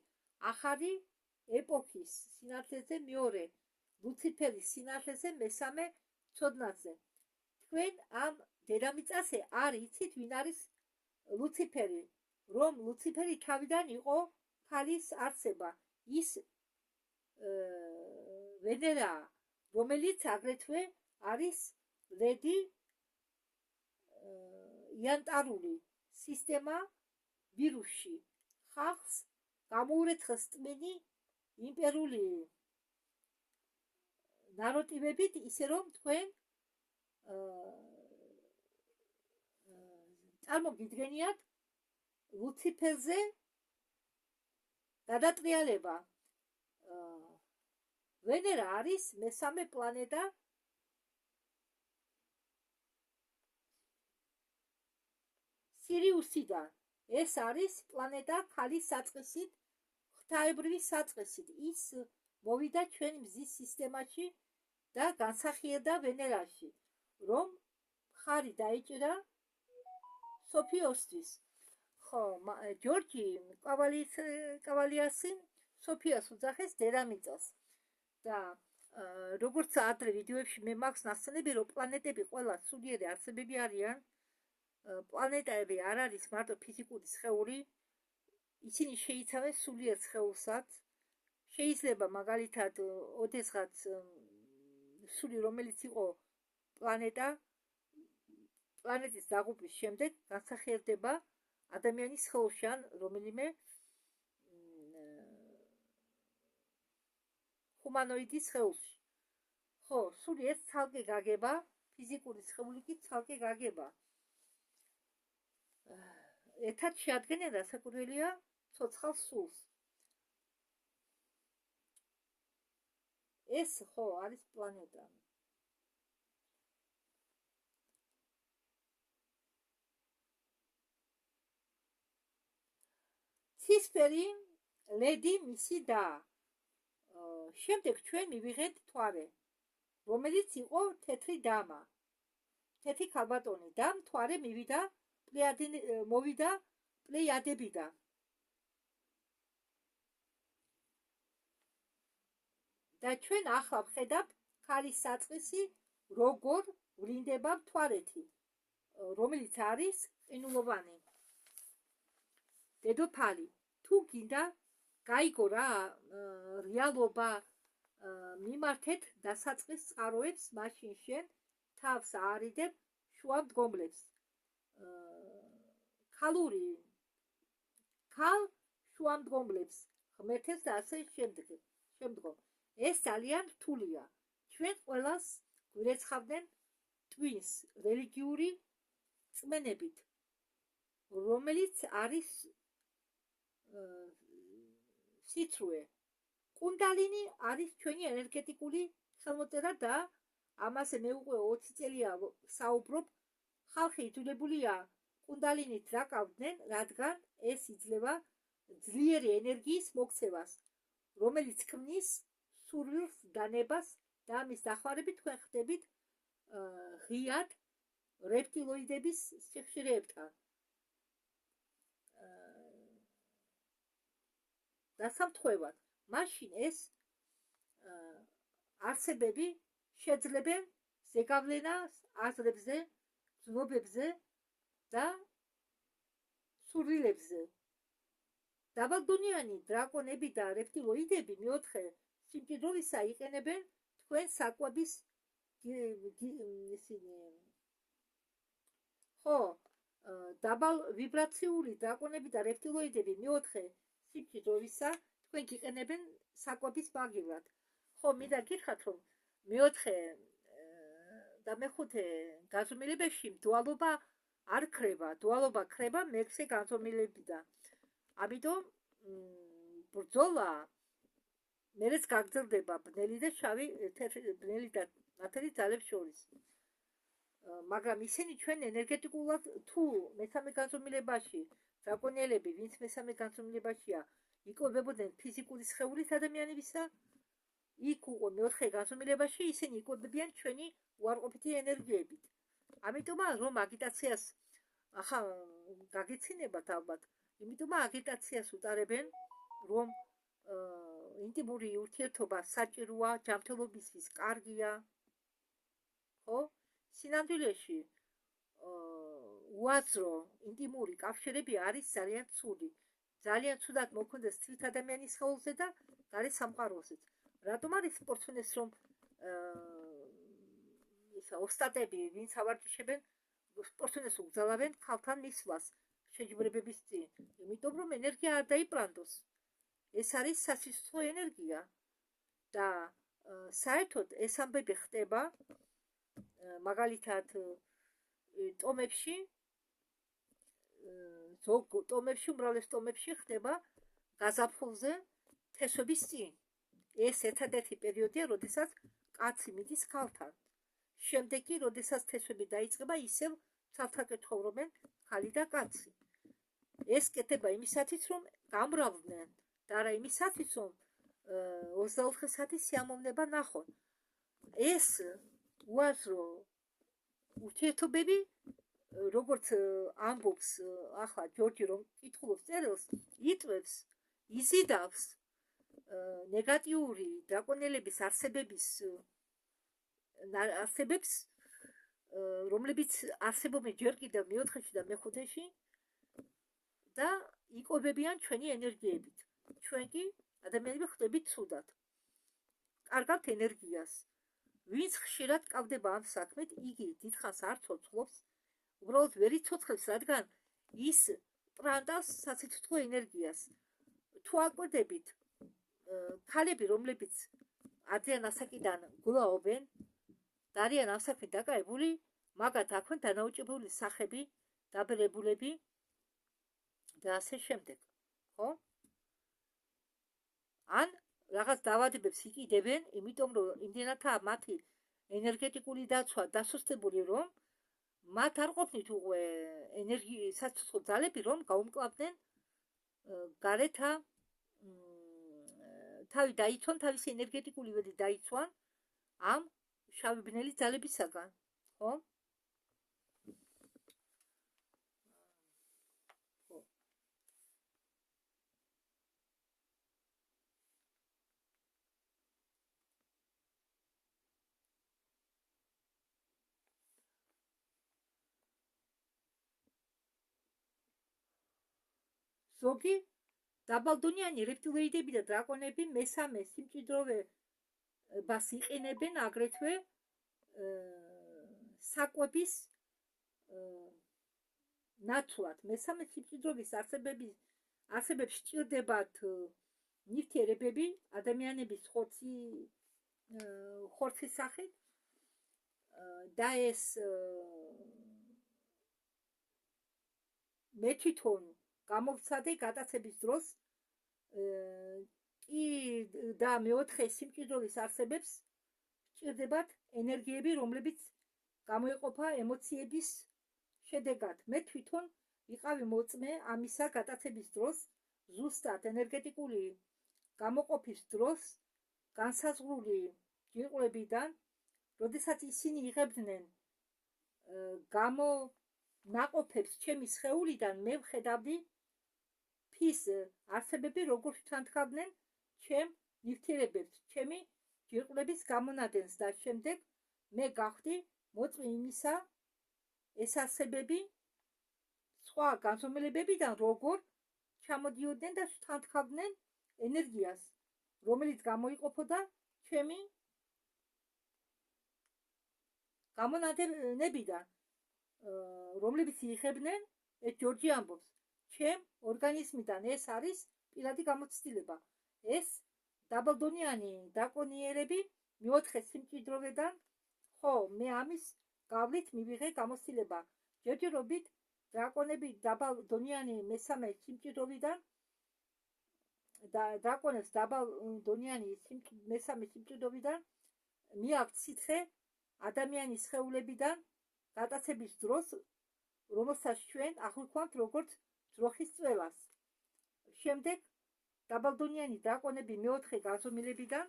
ახალი ეპოქის სინათლეზე, მეორე ლუციფერის სინათლეზე მესამე ცოდნაზე. თქვენ ამ დედამიწაზე არ იცით ვინ არის ლუციფერი, რომ ლუციფერი თავიდან იყო ქალის არცება, ის ვენერა, რომელიც აგრეთვე არის ლედი იანტარული სისტემა ვირუსში, ხალხს გამოურეცხეს წმინი იმპერიული ნაროტივებით, ისე რომ თქვენ წარმოგიდგენიათ ლუციფერზე გადატრიალება. ვენერა არის მესამე პლანეტა სირიუსიდან. ეს არის პლანეტა ქალის საწყისით, ღვთაებრივი საწყისით. ის მოვიდა ჩვენი მზის სისტემაში და განსახიერდა ვენერაში, რომ მხარი დაიჭირა სოფიოსთვის. ხო, ჯორჯი კავალიასი სოფიას უძახეს დედამიწას და როგორც ადრე ვიდეოებში მე მაქვს ნახსენები, რომ პლანეტები ყველა სულიერი არსებები არიან. პლანეტები არ არის მარტო ფიზიკური სხეული, ისინი შეიცავენ სულიერ სხეულსაც. შეიძლება მაგალითად ოდესღაც სული, რომელიც იყო პლანეტის დაღუპვის შემდეგ განსახიერდება ადამიანის სხეულში ან რომელიმე ჰუმანოიდის სხეულში. ხო, სული ეს ცალკე გაგება, ფიზიკური სხეული კი ცალკე გაგება. ერთად შეადგენენ რასაკვირველია ცოცხალ სულს. ეს ხო არის პლანეტა. ცისფერი ლედი მისი და შემდეგ ჩვენ მივიღეთ თვარე, რომელიც იყო თეთრი დამა, თეთრი ქალბატონი და თვარე მოვიდა პლეიადებიდან. და ჩვენ ახლა ვხედავთ ქალის საწყისი როგორ ვლინდება მთვარეთი, რომელიც არის ყინულოვანი. დედოფალი, თუ გინდა გაიგო რა რეალობა, მიმართეთ დასაწყის წყაროებს, მაშინ შენ თავს აარიდებ შუა მდგომლებს. ქალ შუა მდგომლებს ღმერთებს და ასე შემდგომ. ეს ძალიან რთულია. ჩვენ ყველას გვირეცხავდნენ ტვინს რელიგიური წმენებით, რომელიც არის სიცრუე. კუნდალინი არის ჩვენი ენერგეტიკული ხელმოწერა და ამაზე მე უკვე 20 წელია საუბრობ. ხალხი იძულებულია კუნდალინით დაკავდნენ, რადგან ეს იძლევა ძლიერი ენერგიის მოქცევას, რომელიც ქმნის სურვილს, დანებას და ამის დახმარებით თქვენ ხდებით ღიად რეპტილოიდების სიხშირეებთან. დასამთხვევად, მაშინ ეს არსებები შეძლებენ ზეგავლენას აზრებზე, ცნობებზე და სურვილებზე. დაბალდონიანი დრაკონები და რეპტილოიდები მეოთხე სიმჭიდროვისა იყენებენ თქვენ საკვების დაბალ ვიბრაციული დრაკონები და რეპტილოიდები მეოთხე სიმჭიდროვისა თქვენ გიყენებენ საკვების მაგივრად. ხო, მინდა გითხრათ, რომ მეოთხე და მეხუთე განზომილებაში დუალობა არ ქრება, დუალობა ქრება მეექვსე განზომილებიდან. ამიტომ ბრძოლა მერეც გაგრძელდება ბნელი და შავი, ბნელი და ნათელი ძალებს შორის. მაგრამ ისინი ჩვენ ენერგეტიკულად თუ მესამე განზომილებაში დრაკონიელები, ვინც მესამე განზომილებაშია, იკვებებოდნენ ფიზიკური სხეულის ადამიანებისა, იქ უკვე მეოთხე განზომილებაში ისინი იკვებებიან ჩვენი უარყოფითი ენერგიებით. ამიტომ რომ აგიტაციას ახლა გაგეცინებათ ალბათ, იმიტომ აგიტაციას უტარებენ, რომ ინტიმური ურთიერთობა საჭიროა, ჯანმრთელობისთვის კარგია, ხო? სინამდვილეში უაზრო ინტიმური კავშირები არის ძალიან ცუდი. ძალიან ცუდად მოქმედებს თვით ადამიანის სხეულზე და გარე სამყაროსეც. რატომ არის სპორტსმენებს რომ ოსტატები, ვინც ავარჯიშებენ, სპორტსმენებს უგზავნებენ ქალთან მისვლას შეჯიბრებების წინ? იმიტომ რომ ენერგია არ დაიპრანდოს. ეს არის სასიცოცხლო ენერგია და საერთოდ ეს ამბები ხდება მაგალითად ტომებში, უმრავლეს ტომებში ხდება გაზაფხულზე თესვების წინ. ეს ერთადერთი პერიოდია, როდესაც კაცი მიდის ქალთან. შემდეგ კი, როდესაც თესვები დაიწყება, ისევ ცალ-ცალკე ცხოვრობენ ქალი და კაცი. ეს კეთდება იმისათვის, რომ გამრავლდნენ და არა იმისათვის, რომ 24 საათის სიამოვნება ნახონ. ეს უაზრო ურთიერთობები, როგორც ამბობს ახლა ჯორჯი, რომ კითხულობს წერილს, იწვევს, იზიდავს ნეგატიური დრაკონელების არსებებს, რომლებიც არსებობენ ჯერ კიდევ მეოთხეში და მეხუთეში და იკვებებიან ჩვენი ენერგიებით. ჩვენ კი ადამიანები ხდებით ცუდად. კარგავთ ენერგიას. ვინც ხშირად კავდება ამ საქმით, იგი დიდხანს არ ცოცხლობს, უბრალოდ ვერ იცოცხლებს, რადგან ის პრანდავს სასიცოცხლო ენერგიას. თუ აკვირდებით, ქალები, რომლებიც ადრიან ასაკიდან გულაობენ და არიან ამ საქმით დაკავებული, მაგათ აქვენ დანაოჭებული სახები, დაბერებულები და ასე შემდეგ, ხო? ან რაღაც დავადებებს იყიდებენ, იმიტომ რომ იმდენადაა მათი ენერგეტიკული დაცვა დასუსტებული, რომ მათ არ ყოფნით უღვე სასიცოცხლო ძალები, რომ გაუმკლავდნენ გარეთა თავი დაიცვან, თავისი ენერგეტიკული ვედი დაიცვან ამ შავი ბნელი ძალებისაგან, ხო? ზოგი დაბალდონიანი რეპტილოიდები და დრაკონები მესამე სიმჭიდროვებას იყენებენ აგრეთვე საკვების ნაცვლად. მესამე სიმჭიდროვის არსებებს სჭირდებათ ნივთიერებები ადამიანების ხორცის სახით და ეს მე თვითონ გამოვცადე გადაცემის დროს კი და მეოთხე სიმჭიდროვის არსებებს სჭირდებათ ენერგიები, რომლებიც გამოიყოფა ემოციების შედეგად. მე თვითონ ვიყავი მოწმე ამისა გადაცემის დროს, ზუსტად ენერგეტიკული გამოყოფის დროს, განსაზღვრული ჯირკვლებიდან, როდესაც ისინი იღებდნენ გამონაყოფებს ჩემი სხეულიდან, მე ვხედავდი ფის არსებები როგორ შთანთქავდნენ ჩემ ნივთიერებებს, ჩემი ჯირკვლების გამონადენს და შემდეგ მე გავხდი მოწმე იმისა, ეს არსებები სხვა განზომილებებიდან როგორ ჩამოდიოდნენ და შთანთქავდნენ ენერგიას, რომელიც გამოიყოფოდა ჩემი გამონადენებიდან, რომლებიც იღებდნენ, ეს ჯორჯი ამბობს, ჩემ ორგანიზმიდან. ეს არის პირადი გამოცდილება. ეს დაბალდონიანი დრაკონიერები მეოთხე სიმჭიდროვედან, ხო, მე ამის გავლით მივიღე გამოცდილება. ჯერჯერობით დრაკონები დაბალდონიანი მესამე სიმჭიდროვიდან და დრაკონებს დაბალდონიანი მესამე სიმჭიდროვიდან მიაქვთ სითხე ადამიანის სხეულებიდან გადაცემის დროს, რომელსაც ჩვენ აღვიქვამთ როგორც ძროხის წველას. შემდეგ დაბალდონიანი დრაკონები მეოთხე განზომილებიდან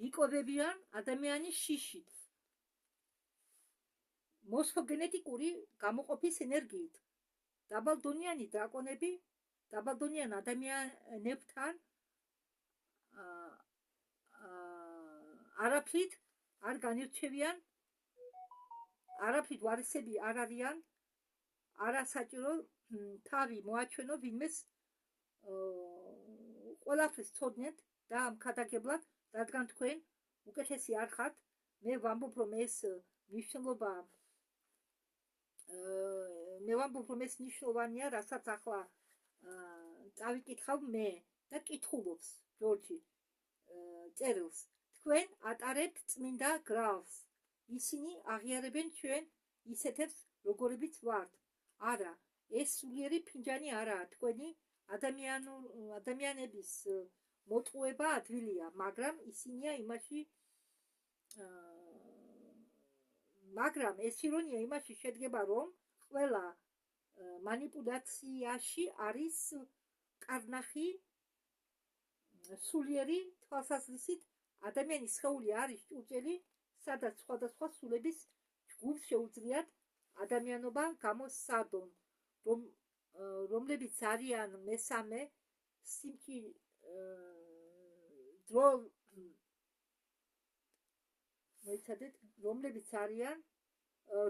იკვებებიან ადამიანის შიშით, მოსფოგენეტიკური გამოყოფის ენერგიით დაბალდონიანი დრაკონები დაბალდონიან ადამიანებთან არაფრით არ განირჩევიან, არაფრით ვარისები არ არიან, არასაჭირო თავი მოაჩვენო ვინმეს ყველაფრის ცოდნეთ და ამ ქადაგებლად, რადგან თქვენ უკეთესი არ ხართ, მე ვამბობ, რომ ეს მნიშვნელობა ნიშნულოვანია, რასაც ახლა წავიკითხავ მე და კითხულობს ჯორჯი წერილს. თქვენ ატარებთ წმინდა გრალს. ისინი აღიარებენ ჩვენ ისეთებს, როგორებიც ვართ. არა, ეს სულიერი ფინჯანი არაა, თქვენი ადამიანების მოტყუება ადვილია, მაგრამ ეს ირონია იმაში შედგება, რომ ყველა მანიპულაციაში არის კარნახი სულიერი თვალსაზრისით ადამიანის სხეული არის ჭურჭელი, სადაც სხვადასხვა სულების ჯგუფს შეუძლიათ ადამიანობა გამოსცადონ, რომლებიც არიან მესამე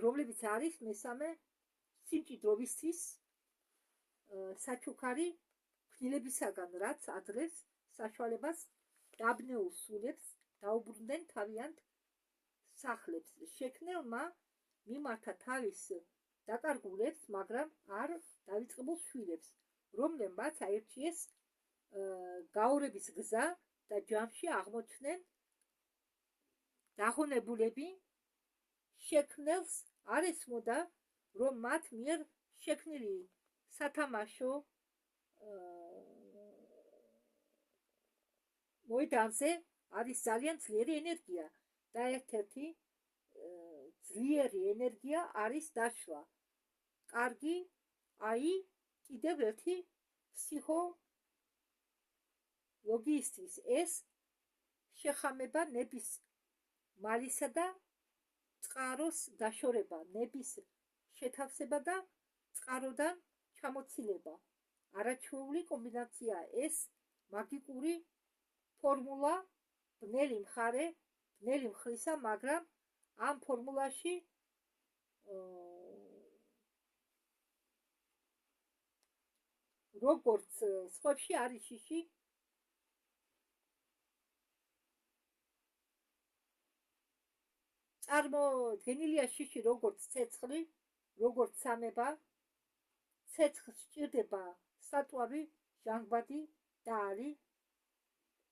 რომლებიც არის მესამე სიმჭიდროვისთვის საჩუქარი ქნილებისაგან, რაც ადრეს საშუალებას დაბნეულ სულებს დაუბრუნდნენ თავიანთ სახლებს. შექმნელმა მიმართა თავის დაკარგულებს, მაგრამ არ დავიწყებულ შვილებს, რომლებმაც აირჩიეს გაორების გზა და ჯამში აღმოჩნდნენ დაღონებულები. შექმნელს არ ესმოდა, რომ მათ მიერ შექმნილი სათამაშო მოედანზე არის ძალიან ძლიერი ენერგია და ერთ-ერთი ძლიერი ენერგია არის დაშლა. კარგი, აი, კიდევ ერთი ფსიქოლოგიისთვის ეს შეხამება ნების მალისა და წყაროს დაშორება, ნების შეთავსება და წყაროდან ჩამოცილება. არაჩვეული კომბინაცია ეს მაგიკური ფორმულა ბნელი მხარე, ბნელი მხრისა, მაგრამ ამ ფორმულაში როგორც სხვებში არის შიში, წარმოდგენილია შიში როგორც ცეცხლი, როგორც სამება. ცეცხლს სჭირდება საწვავი, ჟანგბადი და ალი.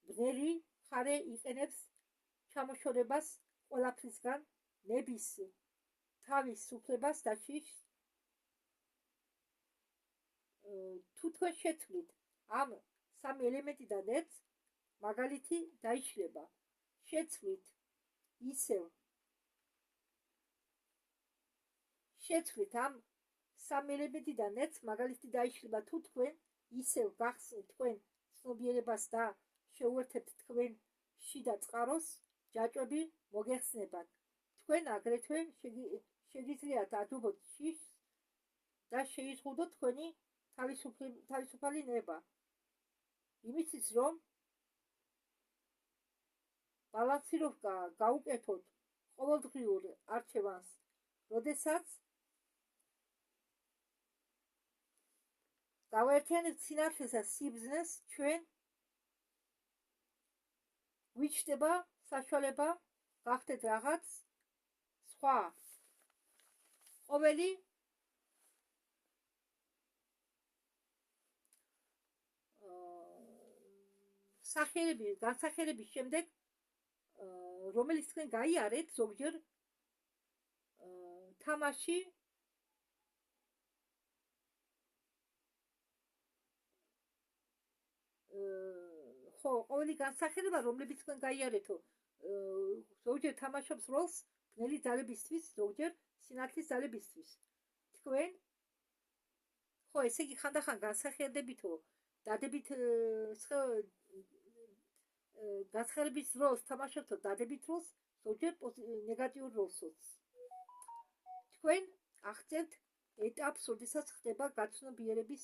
ბნელი მხარე იყენებს ჩამოშორებას ყველაფრისგან, ნების თავის უფლებას და შიშს. თუ თქვენ შეცვლით ამ სამი ელემენტიდან ერთს, მაგალითი დაიშლება. შეცვლით ამ სამი ელემენტიდან ერთს, მაგალითი დაიშლება, თუ თქვენ ისევ გახსნით თქვენ ცნობიერებას და შეუერთებთ თქვენ შიდა წყაროს, ჯაჭვები მოგეხსნებათ. თქვენ აგრეთვე შეგიძლიათ ადობოთ შიშს და შეიზღუდოთ თქვენი თავისუფალი ნება. იმისთვის, რომ ბალანსირებკა გაუკეთოთ ყოველდღიურ არჩევანს, როდესაც გავაერთიანებთ სინათლეს და სიბრძნეს, ჩვენ გვიჩნდება საშუალება გახდეთ რაღაც სხვა. ყოველი განსახიერების შემდეგ, რომელიც თქვენ გაიარეთ, ზოგჯერ თამაში ყოველი განსახიერება, რომლებიც თქვენ გაიარეთო, ზოგჯერ თამაშობს როლს ბნელი ძალებისთვის, ზოგჯერ სინათლის ძალებისთვის. თქვენ ესე იგი ხანდახან განსახიერდებითო, დადებით განსახიერების როლს თამაშობთო, დადებით როლს, ზოგჯერ ნეგატიურ როლსაც. თქვენ აღწევთ ეტაპს, როდესაც ხდება გაცნობიერების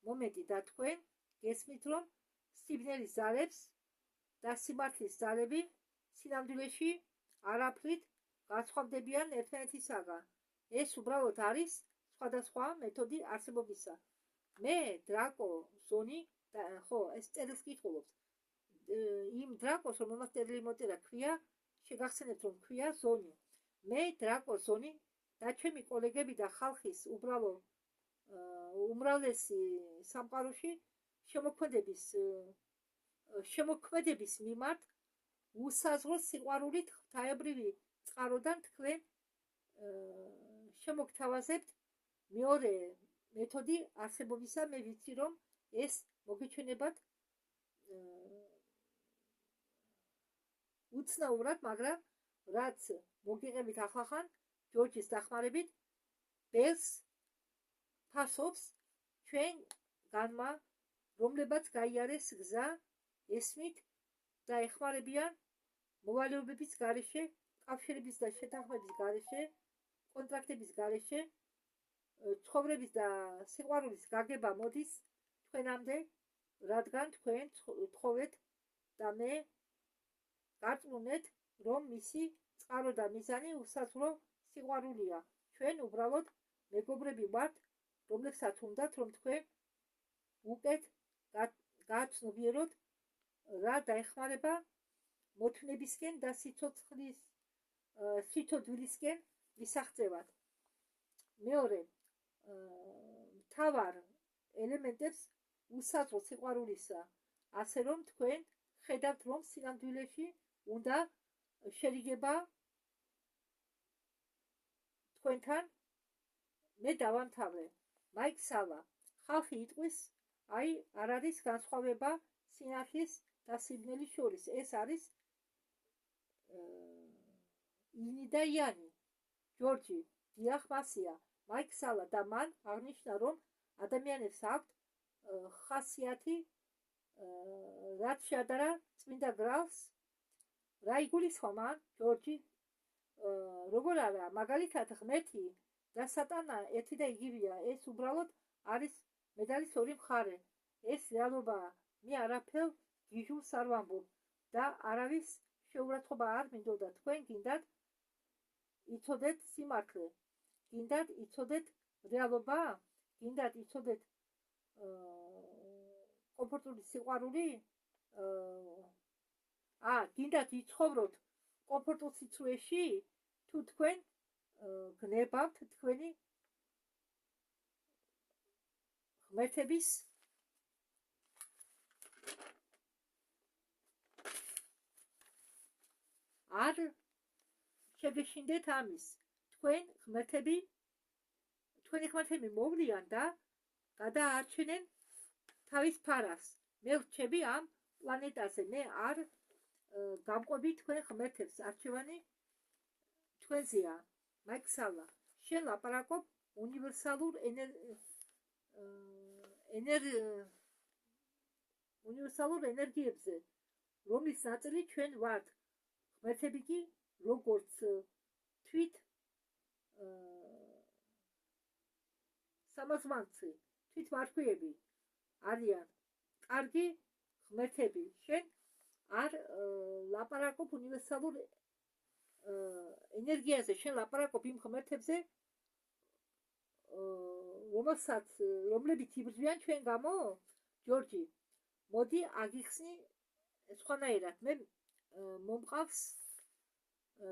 მომენტი და თქვენ გესმით, რომ სიბნელის ძალებს და სიმართლის ძალები სინამდვილეში არაფრით განსხვავდებიან ერთმანეთისაგან. ეს უბრალოდ არის სხვადასხვა მეთოდი არსებობისა. მე დრაკო ზონი და ხო, ეს წერილს კითხულობთ. იმ დრაკოს, რომელმაც წერილი მოწერა, ქვია, შეგახსენებთ, რომ ქვია ზონი. მე დრაკო ზონი და ჩემი კოლეგები და ხალხის უბრალო უმრავლესი სამყაროში შემოქმედების მიმართ უსაზღრო სიყვარულით ღვთაებრივი წყაროდან თქვენ შემოგთავაზებთ მეორე მეთოდი არსებობისა. მე ვიცი, რომ ეს მოგეჩვენებათ უცნაურად, მაგრამ რაც მოგიღებით ახლახან ჯორჯის დახმარებით, ბევრს ფასობს ჩვენგანმა, რომლებაც გაიარეს გზა ესმით და ეხმარებიან მოვალეობების გარეშე, კავშირების და შეთანხმების გარეშე, კონტრაქტების გარეშე, ცხოვრების და სიყვარულის გაგება მოდის თქვენამდე, რადგან თქვენ თხოვეთ და მე გარწმუნეთ, რომ მისი წყარო და მიზანი უსაზღვრო სიყვარულია. ჩვენ უბრალოდ მეგობრები ვართ, რომლებსაც უნდათ, რომ თქვენ უკეთ გააცნობიეროთ რა დაეხმარება მოთვნებისკენ და სიცოცხლისკენ მისაღწევად. მეორე მთავარ ელემენტებს უსაზღვრო სიყვარულისა, ასე რომ თქვენ ხედავთ, რომ სინამდვილეში უნდა შერიგება თქვენთან. მე დავამთავრე. მაიკ სალა. ხალხი იტყვის, აი, არ არის განსხვავება სინათლის და სიბნელის შორის. ეს არის ინი და იანი. ჯორჯი, დიახ, მასია. მაიკ სალა და მან აღნიშნა, რომ ადამიანებს აქვთ ხასიათი, რაც შეადარა წმინდა გრალს. რა იგულისხმება მან, ჯორჯი? როგორ არა, მაგალითად ღმერთი და სატანა ერთი და იგივეა. ეს უბრალოდ არის მედალის ორი მხარე. ეს რეალობაა. მე არაფერ გიჟულს არ ვამბობ და არავის შეურაცხყოფა არ მინდოდა. თქვენ გინდათ იცოდეთ სიმართლე, გინდათ იცოდეთ რეალობა, გინდათ იცოდეთ კომფორტული სიყვარული, გინდათ იცხოვროთ კომფორტულ სიცრუეში, თუ თქვენ გნებავთ თქვენი ღმერთების არ შეგეშინდეთ ამის. თქვენი ღმერთები მოვლიან და გადაარჩენენ თავის ფარას. მე ვრჩები ამ პლანეტაზე. მე არ გამყვები თქვენ ღმერთებს. არჩევანი თქვენზეა. მაიკ სალა. შენ ლაპარაკობ უნივერსალურ ენერგიებზე, რომლის ნაწილი ჩვენ ვართ. ღმერთები კი როგორც თვით სამაზმანცი, თვითმარქვეები არიან კარგი ღმერთები. შენ არ ლაპარაკობ უნივერსალურ ენერგიაზე, შენ ლაპარაკობ იმ ღმერთებზე, რომლებიც იბრძვიან ჩვენ გამო. ჯორჯი, მოდი აგიხსნი სხვანაირად.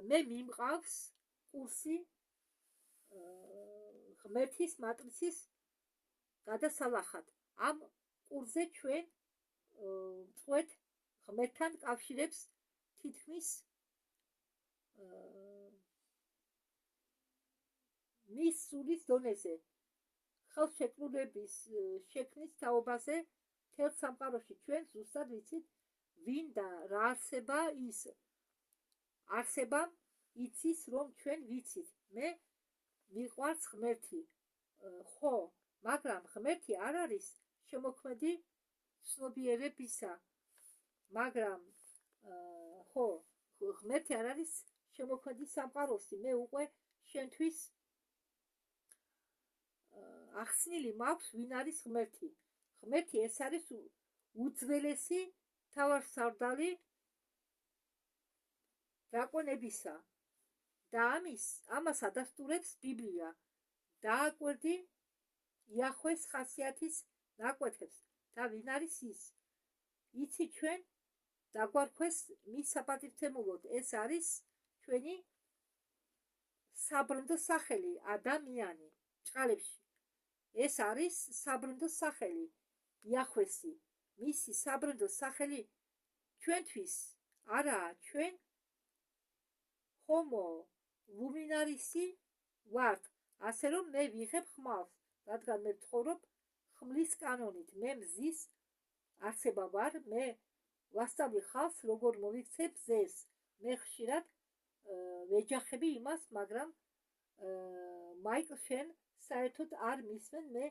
მე მიმყავს კურსი ღმერთის მატრიცის გადასალახად. ამ კურსზე ჩვენ წვეთ ღმერთთან კავშირებს თითქმის მის სულის დონეზე, ხელშეკრულების შექმნის თაობაზე მთელ სამყაროში. ჩვენ ზუსტად ვიცით, ვინ და რა არსება ის. არსებამ იცის, რომ ჩვენ ვიცით. მე მიყვარს ღმერთი. ხო, მაგრამ ღმერთი არ არის შემოქმედი ცნობიერებისა. მაგრამ ხო, ღმერთი არ არის შემოქმედი სამყაროსი. მე უკვე შენთვის ახსნილი მაქვს ვინ არის ღმერთი. ღმერთი ეს არის უძველესი მთავარსარდალი დრაკონებისა და ამას ადასტურებს ბიბლია. დააკვირდი იახვეს ხასიათის ნაკვეთებს და ვინ არის ის. იცი ჩვენ დაგვარქვეს მის საპატივცემულოდ. ეს არის ჩვენი საბრუნდო სახელი ადამიანი ჭყალებში. ეს არის საბრუნდო სახელი იახვესი. მისი საბრუნდო სახელი ჩვენთვის არაა. ჩვენ ჰომო ლუმინარისი ვართ. ასე რომ მე ვიღებ ხმალს, რადგან მე ვცხოვრობ ხმლის კანონით. მე მზის არსება ვარ. მე ვასწავლი ხალხს როგორ მოვიქცე მზეს. მე ხშირად ვეჯახები იმას, მაგრამ მაიკლ შენ საერთოდ არ მისმენ. მე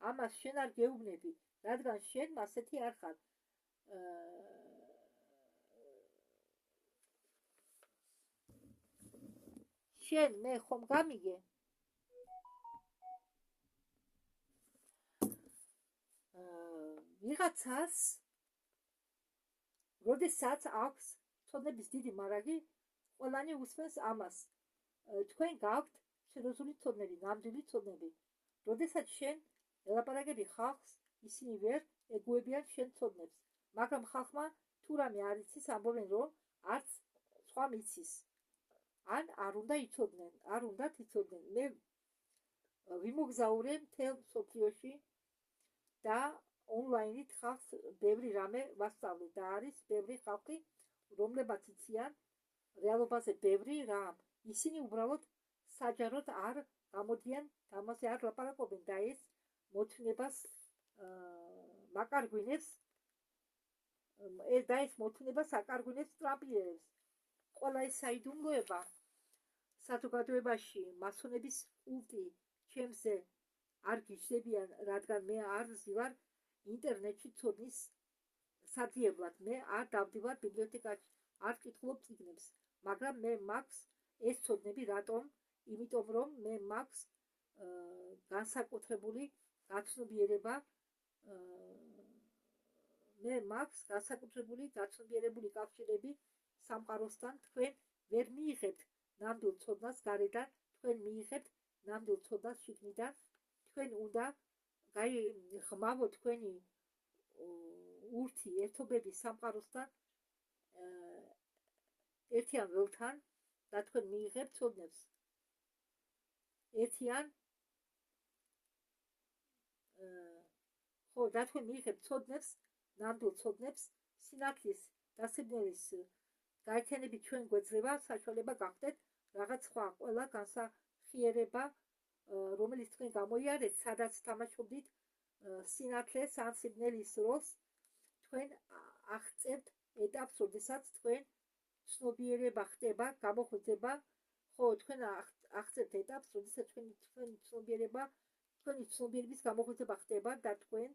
ამას შენ არ გეუბნები, რადგან შენ ასეთი არ ხარ. შენ მე ხომ გამიგე? ვიღაცას როდესაც აქვს ცოდნების დიდი მარაგი, ყველანი უსმენს ამას. თქვენ გაქვთ სერიოზული ცოდნები, ნამდვილი ცოდნები. როდესაც შენ ელაპარაკები ხალხს, ისინი ვერ ეგუებიან შენ ცოდნებს, მაგრამ ხალხმა თუ რამე არ იცის, ამბობენ რომ არც სხვა მიცის. ან არ უნდა იცოდნენ, არ უნდათ იცოდნენ. მე ვიმოგზაურე მთელ მსოფლიოში და ონლაინით ხალხს ბევრი რამე ვასწავლე და არის ბევრი ხალხი, რომლებაც იციან რეალობაზე ბევრი რამ. ისინი უბრალოდ საჯაროდ არ გამოდიან, ამაზე არ ლაპარაკობენ და ეს მოთმინებას მაკარგვინებს და ეს მოთმინებას აკარგვინებს ტრამპიერებს. ყველა ეს საიდუმლოება საზოგადოებაში, მასონების კულტი ჩემზე არ გიჩნდებიან, რადგან მე არ ვზივარ ინტერნეტში ცოდნის საძიებლად. მე არ დავდივარ ბიბლიოთეკაში, არ ვკითხულობ წიგნებს, მაგრამ მე მაქვს ეს ცოდნები. რატომ? იმიტომ რომ მე მაქვს განსაკუთრებული გაცნობიერება, მე მაქვს განსაკუთრებული გაცნობიერებული კავშირები სამყაროსთან. თქვენ ვერ მიიღებთ ნამდვილ ცოდნას გარედან, თქვენ მიიღებთ ნამდვილ ცოდნას შიგნიდან. თქვენ უნდა ღმავოთ თქვენი ურთი ერთობები სამყაროსთან ერთიან ველთან და თქვენ მიიღებთ ცოდნებს. და თქვენ მიიღებთ ცოდნებს, ნამდვილ ცოდნებს, სინათლის დასაბრუნების გაერთიანებით ჩვენ გვეძლება საშუალება გახდეთ რაღაც სხვა ყველა განსახიერება, რომელიც თქვენ გამოიარეთ, სადაც თამაშობდით სინათლეს ან სიბნელის როლს. თქვენ აღწევთ ეტაპს, როდესაც თქვენ ცნობიერება ხდება, გამოხდება. თქვენ აღწევთ ეტაპს, როდესაც თქვენი ცნობიერების გამოხდება ხდება და თქვენ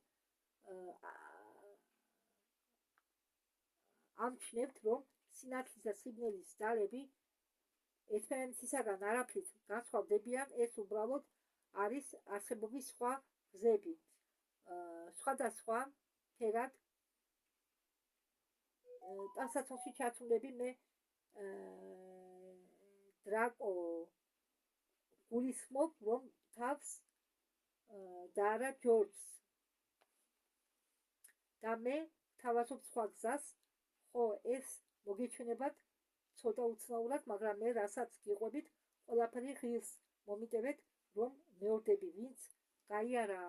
ამჩნევთ, რომ სინათლის და სიბნელის ძალები ერთმანეთისაგან არაფრით განსხვავდებიან. ეს უბრალოდ არის არსებობის სხვა გზები. სხვადასხვა ფერად ტანსაცმელში ჩართულები მე დრაკო გულისხმობ, რომ თავს და არა ჯორჯს. და მე თავაზობ სხვა გზას. ეს მოგეჩვენებათ ცოტა უცნაურად, მაგრამ მე რასაც გიყვებით, ყველაფერი ღირს მომიტევეთ, რომ მეორდები, ვინც გაიარა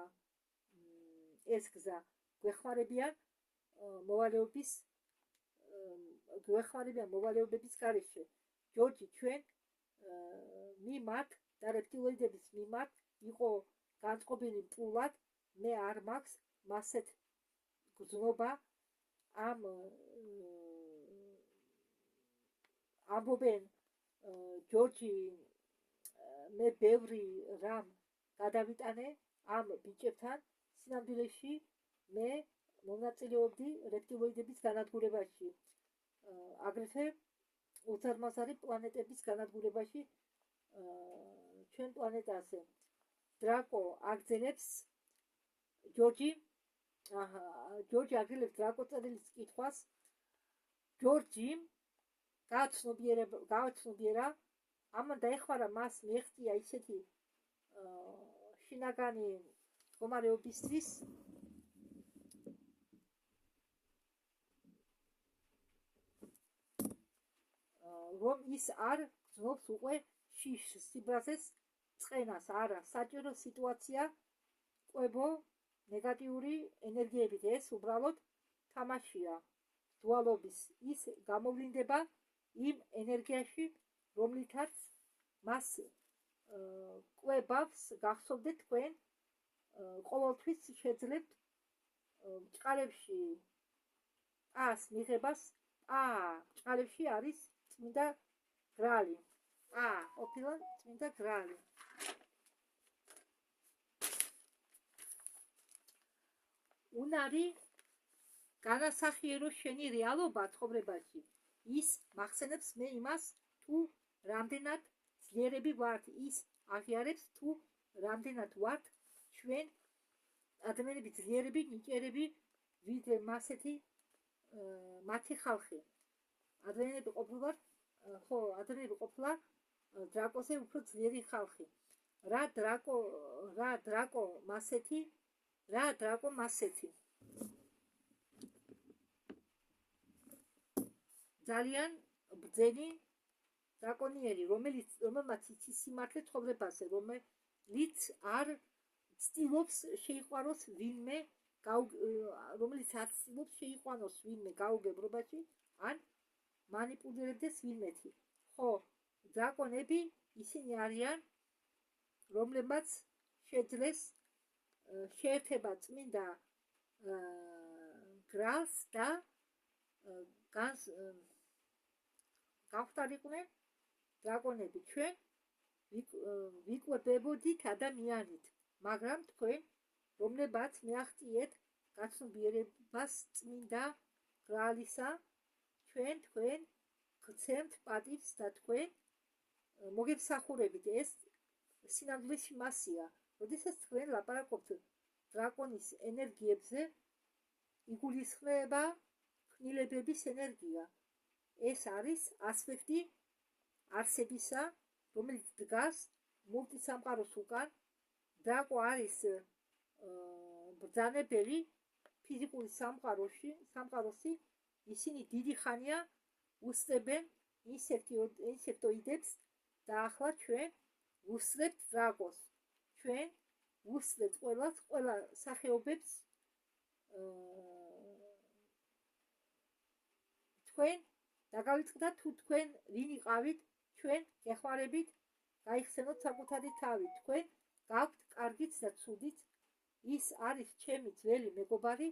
ეს გზა, გვეხმარებიან მოვალეობების გარეშე. ჯორჯი ჩვენ მიმართ და რეპტილოიდების მიმართ იყო განწყობილი მკვლად. მე არ მაქვს მასეთ გზნობა. ამბობენ ჯორჯი, მე ბევრი რამ გადავიტანე ამ ბიჭებთან. სინამდვილეში მე მონაწილეობდი რეპტილოიდების განადგურებაში, აგრეთვე უზარმაზარი პლანეტების განადგურებაში ჩვენ პლანეტაზე. დრაკო აგზელებს ჯორჯი აგზელებს დრაკო წერილის კითხვას ჯორჯი გააცნობიერა ამან დაეხმარა მას მიეღწია ისეთი შინაგანი მდგომარეობისთვის რომ ის არ გრძნობს უკვე შიშს სიბრაზეს წყენას არა საჭირო სიტუაცია ყვებო ნეგატიური ენერგიებით ეს უბრალოდ თამაშია დუალობის ის გამოვლინდება იმ ენერგიაში რომლითაც მას ყვებავს გახსოვდეთ თქვენ ყოველთვის შეძლებთ ჭყალებში პას მიღებას ჭყალებში არის წმინდა გრალი ყოფილა წმინდა გრალი უნარი განასახიერო შენი რეალობა ცხოვრებაში ის მახსენებს მე იმას თუ რამდენად ძლიერები ვართ ის აღიარებს თუ რამდენად ვართ ჩვენ ადამიანები ძლიერები ნიჭიერები ვიდრე მათი ხალხი ადამიანები ყოფილა დრაკოზე უფრო ძლიერი ხალხი რა დრაკო მასეთი ძალიან ბრძენი დრაკონიერი რომელმაც იცის სიმართლე ცხოვრებაზე რომელიც არ ცდილობს შეიყვანოს ვინმე გაუგებრობაში ან მანიპულირებდეს ვინმეთი ხო დრაკონები ისინი არიან რომლებმაც შეძლეს შეერთება წმინდა გრალს და გავხდარიყვნენ დრაკონები ჩვენ ვიკვებებოდით ადამიანით მაგრამ თქვენ რომლებაც მიაღწიეთ გაცნობიერებას წმინდა გრალისა თქვენ გცემთ პატივს და თქვენ მოგემსახურებით ეს სინამდვილეში მასია როდესაც თქვენ ლაპარაკობთ დრაკონის ენერგიებზე იგულისხმება ქმნილებების ენერგია ეს არის ასპექტი არსებისა რომელიც დგას მულტისამყაროს უკან დრაკო არის ბრძანებელი ფიზიკური სამყაროსი ისინი დიდი ხანია უსწრებენ ინსექტოიდებს და ახლა ჩვენ ვუსწრებთ დრაკოს ჩვენ ვუსწრებთ ყველა სახეობებს თქვენ დაგავიწყდათ თუ თქვენ ვინ იყავით ჩვენ გეხმარებით გაიხსენოთ საკუთარი თავი თქვენ გაქვთ კარგიც და ცუდიც ის არის ჩემი ძველი მეგობარი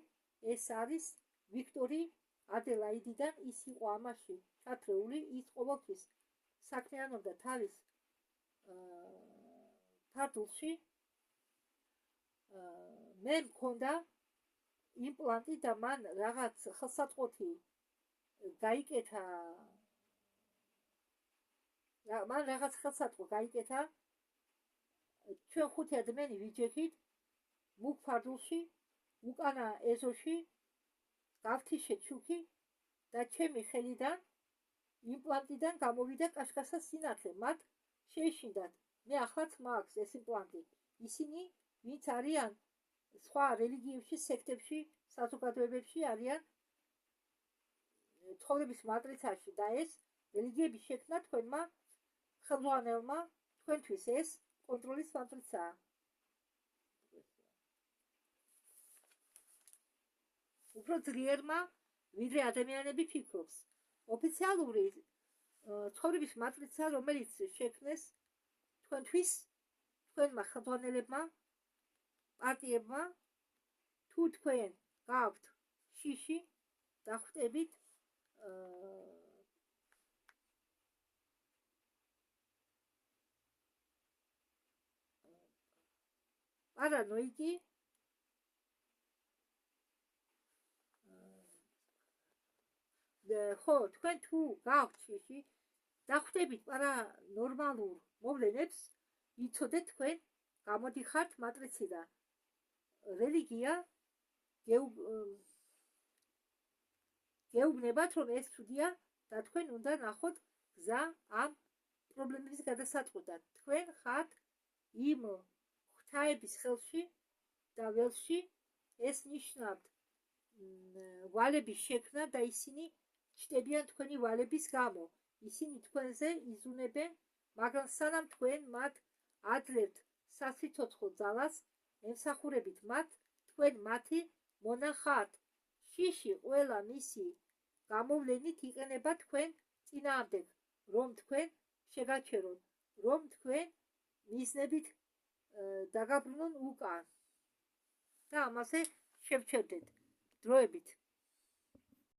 ეს არის ვიქტორი ადელაიდიდან ის იყო ამაში ჩათრეული ის ყოველთვის საქმიანობდა თავის ფარდულში მე მქონდა იმპლანტი და მან რაღაც ხელსაწყოთი გაიკეთა ჩვენ ხუთი ადამიანი ვიჯექით მუქ ფარდულში უკანა ეზოში გავთიშეთ შუქი და ჩემი ხელიდან იმპლანტიდან გამოვიდა კაშკაშა სინათლე მათ შეიშინდათ მე ახლაც მაქვს ეს იმპლანტი ისინი ვინც არიან სხვა რელიგიებში სექტებში საზოგადოებებში არიან ცხოვრების მატრიცაში და ეს რელიგიების შექმნა თქვენმა ხელმძღვანელმა თქვენთვის ეს კონტროლის მატრიცაა უფრო ძლიერმა ვიდრე ადამიანები ფიქრობს ოფიციალური ცხოვრების მატრიცა რომელიც შექმნეს თქვენთვის თქვენმა ხელმძღვანელებმა პარტიებმა თუ თქვენ გაქვთ შიში დახვდებით პარანოიდი ხო თქვენ თუ გაქვთ შიში დახვდებით პარანორმალურ მოვლენებს იცოდეთ თქვენ გამოდიხართ მატრიციდან. რელიგია გეუბნებათ, რომ ეს ცუდია და თქვენ უნდა ნახოთ გზა ამ პრობლემების გადასაწყვეტად. თქვენ ხართ იმ ღვთაების ხელში და ველში, ეს ნიშნავთ ვალების შექმნა და ისინი ჩდებიან თქვენი ვალების გამო. ისინი თქვენზე იზრუნებენ, მაგრამ სანამ თქვენ მათ აძლევთ სასიცოცხლო ძალას, ემსახურებით მათ, თქვენ მათი მონა ხართ. შიში ყველა მისი გამოვლენით იყენება თქვენ წინააღმდეგ, რომ თქვენ შეგაჩერონ, რომ თქვენ მიზნებით დაგაბრუნონ უკან და ამაზე შევჩერდეთ დროებით.